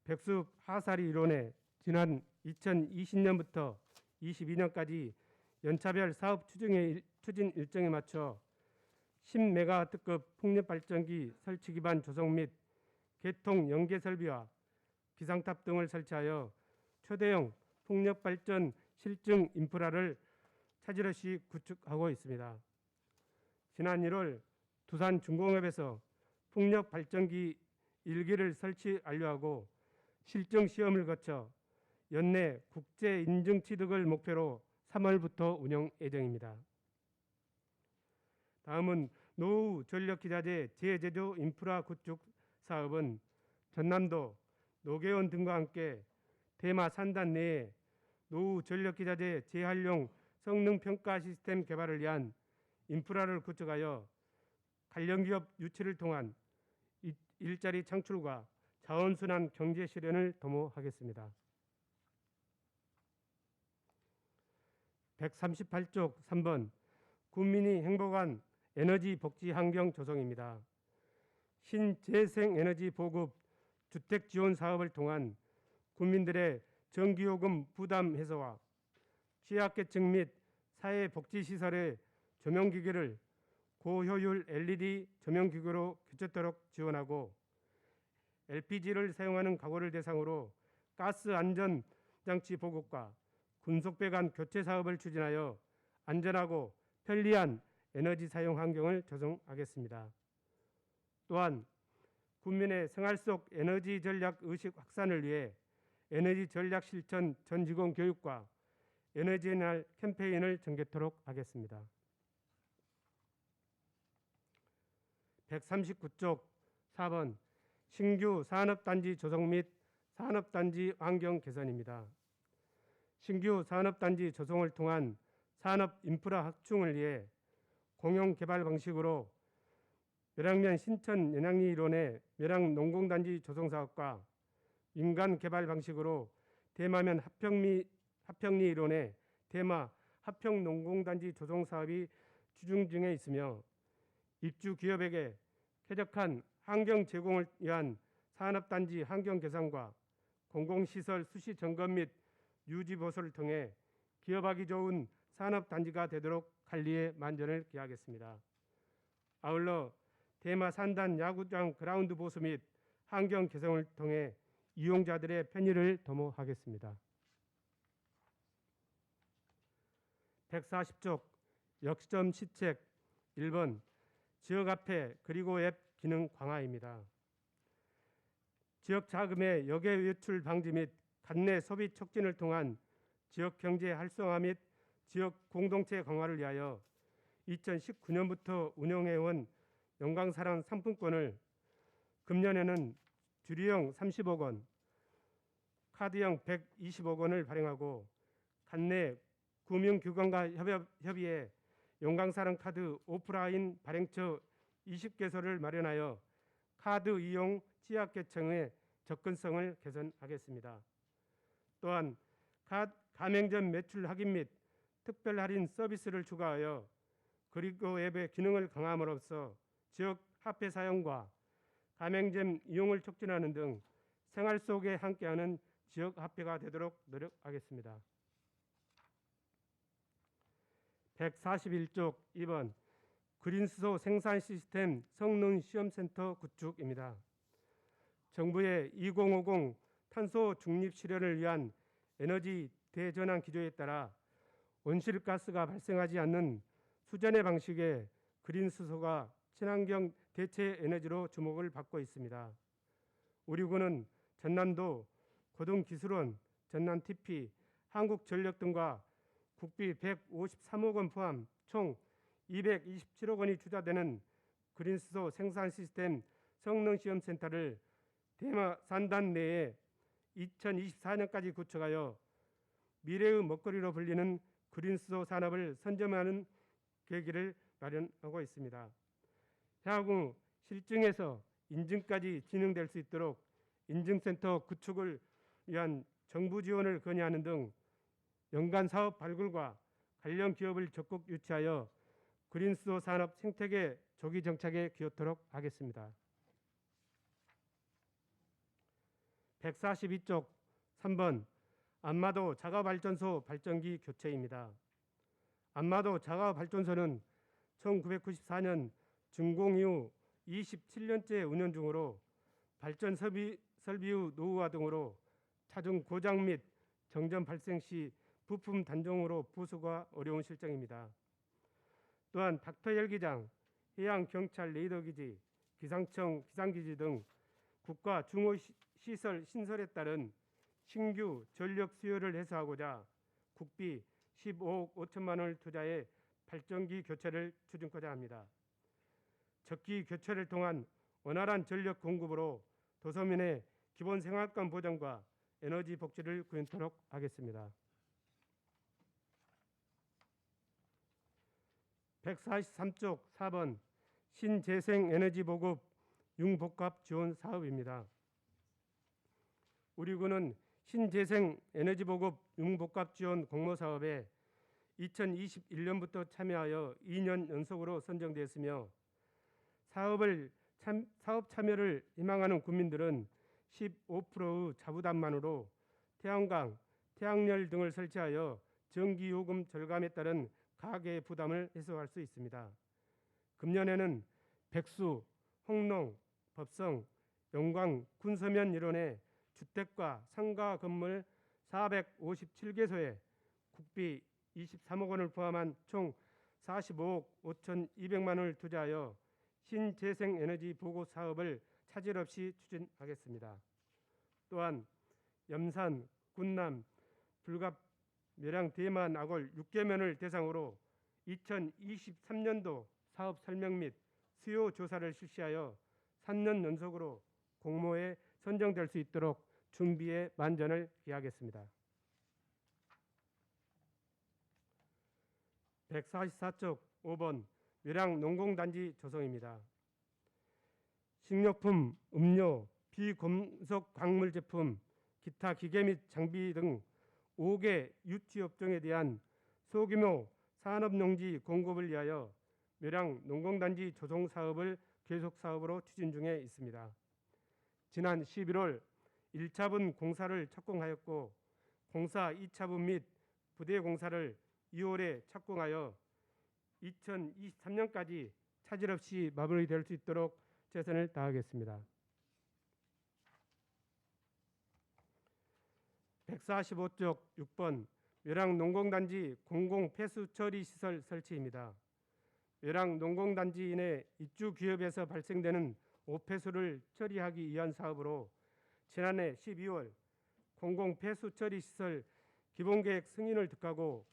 백수 하사리 이론에 지난 2020년부터 22년까지 연차별 사업 추진 일정에 맞춰 10메가와트급 풍력발전기 설치 기반 조성 및 개통 연계 설비와 기상탑 등을 설치하여 초대형 풍력발전 실증 인프라를 차질 없이 구축하고 있습니다. 지난 1월 두산 중공업에서 풍력발전기 1기를 설치 완료하고 실증 시험을 거쳐 연내 국제 인증 취득을 목표로 3월부터 운영 예정입니다. 다음은 노후 전력기자재 재제조 인프라 구축 사업은 전남도 노계원 등과 함께 대마 산단 내에 노후 전력기자재 재활용 성능평가 시스템 개발을 위한 인프라를 구축하여 관련 기업 유치를 통한 일자리 창출과 자원순환 경제 실현을 도모하겠습니다. 138쪽 3번 국민이 행복한 에너지 복지 환경 조성입니다. 신재생에너지 보급 주택 지원 사업을 통한 국민들의 전기요금 부담 해소와 취약계층 및 사회복지시설의 조명기기를 고효율 LED 조명기구로 교체토록 지원하고 LPG를 사용하는 가구를 대상으로 가스 안전장치 보급과 군속배관 교체 사업을 추진하여 안전하고 편리한 에너지 사용 환경을 조성하겠습니다. 또한 국민의 생활 속 에너지 전략 의식 확산을 위해 에너지 전략 실천 전 직원 교육과 에너지의 날 캠페인을 전개토록 하겠습니다. 139쪽 4번 신규 산업단지 조성 및 산업단지 환경 개선입니다. 신규 산업단지 조성을 통한 산업 인프라 확충을 위해 공용개발 방식으로 멸항면 신천 연양리 일원의 멸항 농공단지 조성 사업과 민간 개발 방식으로 대마면 합평리 일원의 대마 합평 농공단지 조성 사업이 추진 중에 있으며 입주 기업에게 쾌적한 환경 제공을 위한 산업단지 환경 개선과 공공시설 수시 점검 및 유지 보수를 통해 기업하기 좋은 산업단지가 되도록 관리에 만전을 기하겠습니다. 아울러 대마 산단 야구장 그라운드 보수 및 환경 개선을 통해 이용자들의 편의를 도모하겠습니다. 140쪽 역시점 시책 1번 지역화폐 그리고 앱 기능 강화입니다. 지역 자금의 역외 외출 방지 및 관내 소비 촉진을 통한 지역 경제 활성화 및 지역 공동체 강화를 위하여 2019년부터 운영해온 영광사랑 상품권을 금년에는 주류형 30억 원, 카드형 120억 원을 발행하고 관내 금융기관과 협의해 영광사랑 카드 오프라인 발행처 20개소를 마련하여 카드 이용 취약계층의 접근성을 개선하겠습니다. 또한 가맹점 매출 확인 및 특별 할인 서비스를 추가하여 그리고 앱의 기능을 강화함으로써 지역 화폐 사용과 가맹점 이용을 촉진하는 등 생활 속에 함께하는 지역 화폐가 되도록 노력하겠습니다. 141쪽 2번 그린수소 생산 시스템 성능 시험센터 구축입니다. 정부의 2050 탄소 중립 실현을 위한 에너지 대전환 기조에 따라 온실가스가 발생하지 않는 수전의 방식의 그린 수소가 친환경 대체 에너지로 주목을 받고 있습니다. 우리 군은 전남도 고등기술원, 전남TP, 한국전력 등과 국비 153억 원 포함 총 227억 원이 투자되는 그린수소 생산 시스템 성능시험센터를 대마 산단 내에 2024년까지 구축하여 미래의 먹거리로 불리는 그린수소 산업을 선점하는 계기를 마련하고 있습니다. 향후 실증에서 인증까지 진행될 수 있도록 인증센터 구축을 위한 정부 지원을 건의하는 등 연간 사업 발굴과 관련 기업을 적극 유치하여 그린수소 산업 생태계 조기 정착에 기여토록 하겠습니다. 142쪽 3번 안마도 자가발전소 발전기 교체입니다. 안마도 자가발전소는 1994년 준공 이후 27년째 운영 중으로 발전 설비의 노후화 등으로 차종 고장 및 정전 발생 시 부품 단종으로 부수가 어려운 실정입니다. 또한 닥터헬기장, 해양경찰 레이더기지, 기상청 기상기지 등 국가 중호시설 신설에 따른 신규 전력 수요를 해소하고자 국비 15억 5천만 원을 투자해 발전기 교체를 추진하고자 합니다. 적기 교체를 통한 원활한 전력 공급으로 도서민의 기본 생활권 보장과 에너지 복지를 구현토록 하겠습니다. 143쪽 4번 신재생 에너지 보급 융복합 지원 사업입니다. 우리 군은 신재생 에너지 보급 융복합 지원 공모 사업에 2021년부터 참여하여 2년 연속으로 선정되었으며 사업 참여를 희망하는 국민들은 15%의 자부담만으로 태양광, 태양열 등을 설치하여 전기요금 절감에 따른 가계의 부담을 해소할 수 있습니다. 금년에는 백수, 홍농, 법성, 영광, 군서면 일원의 주택과 상가 건물 457개소에 국비 23억 원을 포함한 총 45억 5,200만 원을 투자하여 신재생에너지 보고 사업을 차질 없이 추진하겠습니다. 또한 염산, 군남, 불갑, 매량, 대만, 악월 6개면을 대상으로 2023년도 사업 설명 및 수요 조사를 실시하여 3년 연속으로 공모에 선정될 수 있도록 준비에 만전을 기하겠습니다. 144쪽 5번 매량 농공단지 조성입니다. 식료품, 음료, 비금속 광물 제품, 기타 기계 및 장비 등 5개 유치업종에 대한 소규모 산업농지 공급을 위하여 매량 농공단지 조성 사업을 계속 사업으로 추진 중에 있습니다. 지난 11월 1차분 공사를 착공하였고 공사 2차분 및 부대 공사를 2월에 착공하여 2023년까지 차질 없이 마무리될 수 있도록 최선을 다하겠습니다. 145쪽 6번 매량 농공단지 공공 폐수 처리 시설 설치입니다. 매량 농공단지 내 입주 기업에서 발생되는 오폐수를 처리하기 위한 사업으로 지난해 12월 공공 폐수 처리 시설 기본계획 승인을 득하고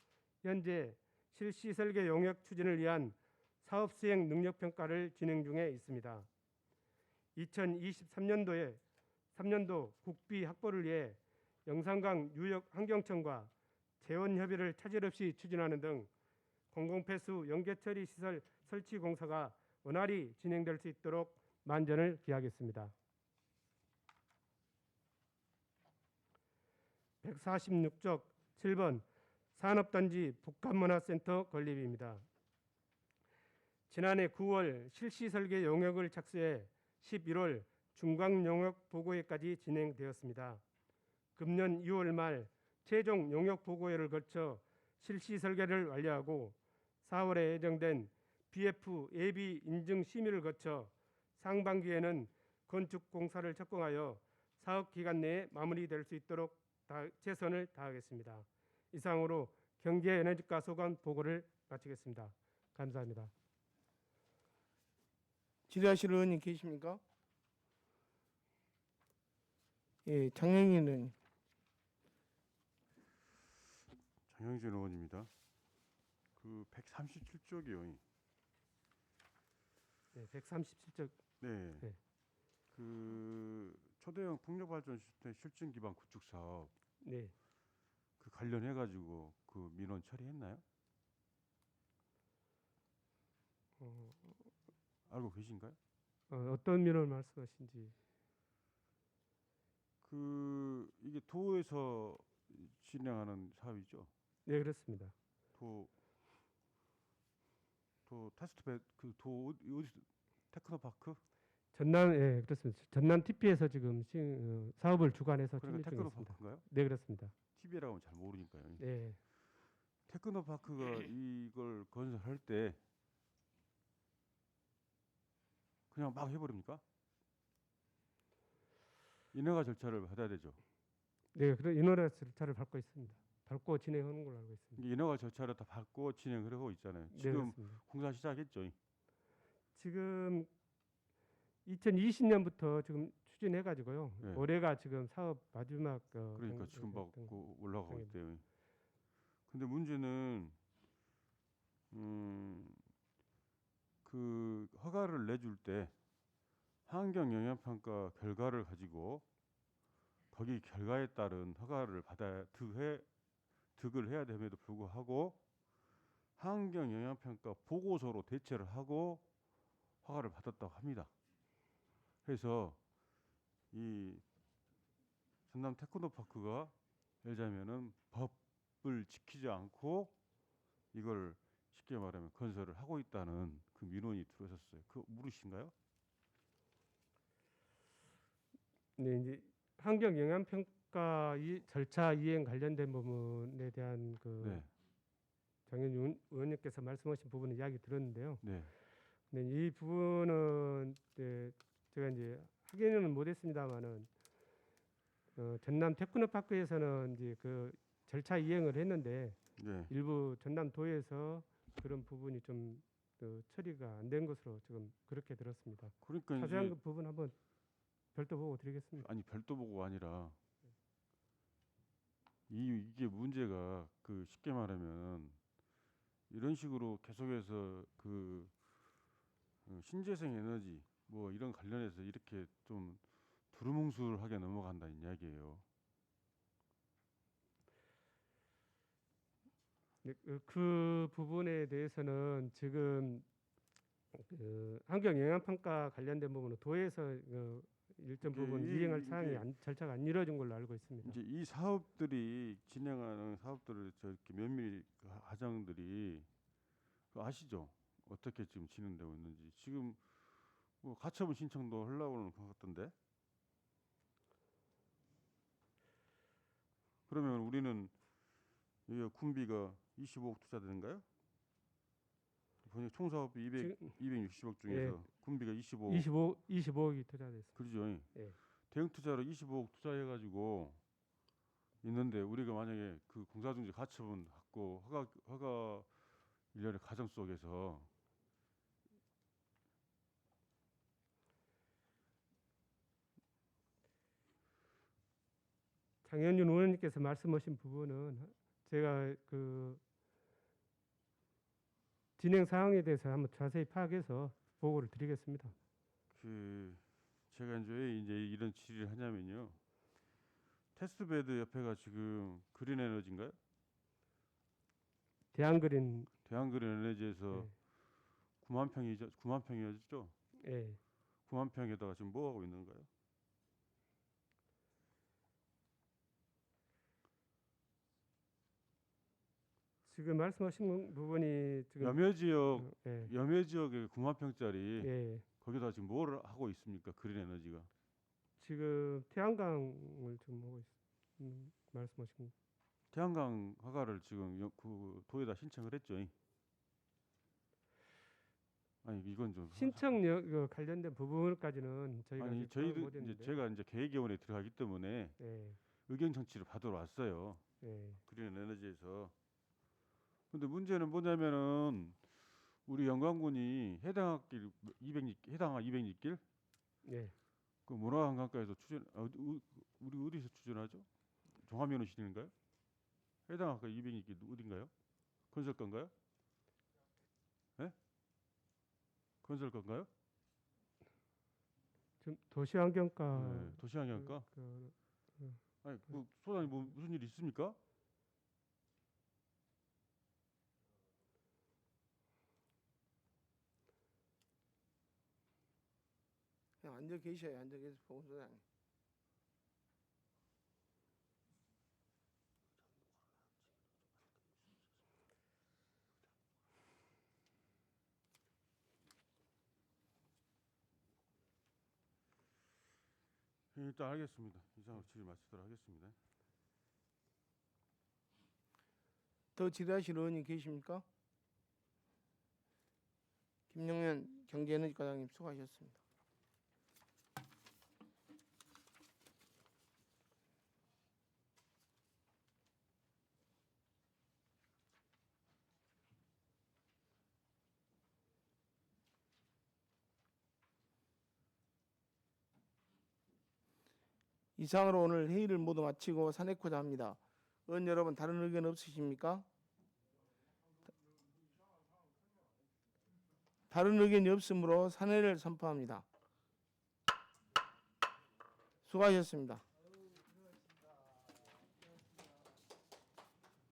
현재 실시 설계 용역 추진을 위한 사업 수행 능력 평가를 진행 중에 있습니다. 2023년도 국비 확보를 위해 영산강 유역 환경청과 재원 협의를 차질 없이 추진하는 등 공공폐수 연계처리 시설 설치 공사가 원활히 진행될 수 있도록 만전을 기하겠습니다. 146쪽 7번 산업단지 복합문화센터 건립입니다. 지난해 9월 실시 설계 용역을 착수해 11월 중간 용역 보고회까지 진행되었습니다. 금년 2월 말 최종 용역 보고회를 거쳐 실시 설계를 완료하고 4월에 예정된 BF 예비 인증 심의를 거쳐 상반기에는 건축 공사를 착공하여 사업 기간 내에 마무리될 수 있도록 최선을 다하겠습니다. 이상으로 경제 에너지과 소관 보고를 마치겠습니다. 감사합니다. 질의하실 의원님 계십니까? 예, 장영인 의원님. 장영진 의원입니다. 그 137쪽이요. 네, 137쪽. 네. 네. 그 초대형 풍력발전 시스템 실증 기반 구축 사업 네. 그 관련해 가지고 그 민원 처리했나요? 알고 계신가요? 어떤 민원을 말씀하신지. 그 이게 도에서 진행하는 사업이죠. 네, 그렇습니다. 도 테스트 그도 어디 테크노파크? 전남, 예, 그렇습니다. 전남 TP에서 지금 사업을 주관해서 그러니까 진행 중입니다. 테크노파크인가요? 네, 그렇습니다. TV라고 하면 잘 모르니까요. 네. 테크노파크가 이걸 건설할 때 그냥 막 해버립니까? 인허가 절차를 받아야 되죠. 네, 그런 인허가 절차를 밟고 있습니다. 밟고 진행하는 걸로 알고 있습니다. 이게 인허가 절차를 다 받고 진행을 하고 있잖아요. 네, 지금 그렇습니다. 공사 시작했죠. 지금 2020년부터 지금 추진해 가지고요. 네. 올해가 지금 사업 마지막 그러니까 지금 막 올라가고 당연히. 있대요. 근데 문제는 그 허가를 내줄 때 환경 영향 평가 결과를 가지고 거기 결과에 따른 허가를 받아야 득을 해야 됨에도 불구하고 환경 영향 평가 보고서로 대체를 하고 허가를 받았다고 합니다. 그래서 이 전남 테크노파크가 예를 들자면은 법을 지키지 않고 이걸 쉽게 말하면 건설을 하고 있다는 그 민원이 들어섰어요. 그 모르신가요? 네, 이제 환경 영향 평가 절차 이행 관련된 부분에 대한 그 네, 장현 의원님께서 말씀하신 부분은 이야기 들었는데요. 네, 네, 이 부분은 네, 제가 이제 확인은 못했습니다만은 전남 테크노파크에서는 이제 그 절차 이행을 했는데 네. 일부 전남도에서 그런 부분이 좀 처리가 안 된 것으로 지금 그렇게 들었습니다. 그러니까 자세한 이제 그 부분 한번 별도 보고 드리겠습니다. 아니 별도 보고가 아니라 이게 문제가 그 쉽게 말하면 이런 식으로 계속해서 그 신재생 에너지 뭐 이런 관련해서 이렇게 좀 두루뭉술하게 넘어간다는 이야기예요. 네, 그 부분에 대해서는 지금 그 환경 영향 평가 관련된 부분은 도에서 일정 이게 부분 이- 이행할 이게- 사항이 절차가 안 이루어진 걸로 알고 있습니다. 이제 이 사업들이 진행하는 사업들을 저렇게 면밀히 그 과정들이 그 아시죠? 어떻게 지금 진행되고 있는지 지금 뭐 가처분 신청도 하려고 하는 것 같던데. 그러면 우리는 이 군비가 25억 투자되는가요? 보니까 총사업비 260억 중에서 군비가 25억. 25억이 투자됐습니다. 그러죠. 예. 대형 투자로 25억 투자해가지고 있는데 우리가 만약에 그 공사중지 가처분 받고 허가 일련의 과정 속에서 장현준 의원님께서 말씀하신 부분은 제가 그 진행 사항에 대해서 한번 자세히 파악해서 보고를 드리겠습니다. 그 제가 이제 왜 이제 이런 질의를 하냐면요. 테스트베드 옆에가 지금 그린 에너지인가요? 대한그린 대한그린 에너지에서 네. 9만 평이었죠? 예. 9만 평에다가 지금 뭐 하고 있는 거예요? 지금 말씀하신 부분이 지금 염해 지역 예. 염해 지역에 9만 평짜리 예. 거기다 지금 뭘 하고 있습니까? 그린 에너지가 지금 태양광을 지금 하고 말씀하신 태양광 허가를 지금 그 도에다 신청을 했죠. 아니 이건 좀 신청 관련된 부분까지는 저희가 아니 아직 파악을 저희도 못했는데. 이제 제가 이제 계획위원회에 들어가기 때문에 예. 의견 청취를 받으러 왔어요. 예. 그린 에너지에서 근데 문제는 뭐냐면은 우리 영광군이 해당 학길 200길 네. 그 문화관광과에서 우리 어디서 추진하죠? 종합면허실인가요? 해당 학과 200길 어딘가요? 건설 건가요? 예? 건설 건가요? 좀 도시환경과 네, 도시환경과. 그, 아니, 그 소장님 뭐 무슨 일 있습니까? 그냥 앉아 계셔요. 앉아 계세요, 보건소장님. 예, 일단 알겠습니다. 이상으로 질의 마치도록 하겠습니다. 더 질의하실 의원님 계십니까? 김영현 경제에너지과장님 수고하셨습니다. 이상으로 오늘 회의를 모두 마치고 산회코자 합니다. 의원 여러분 다른 의견 없으십니까? 다른 의견이 없으므로 산회를 선포합니다. 수고하셨습니다.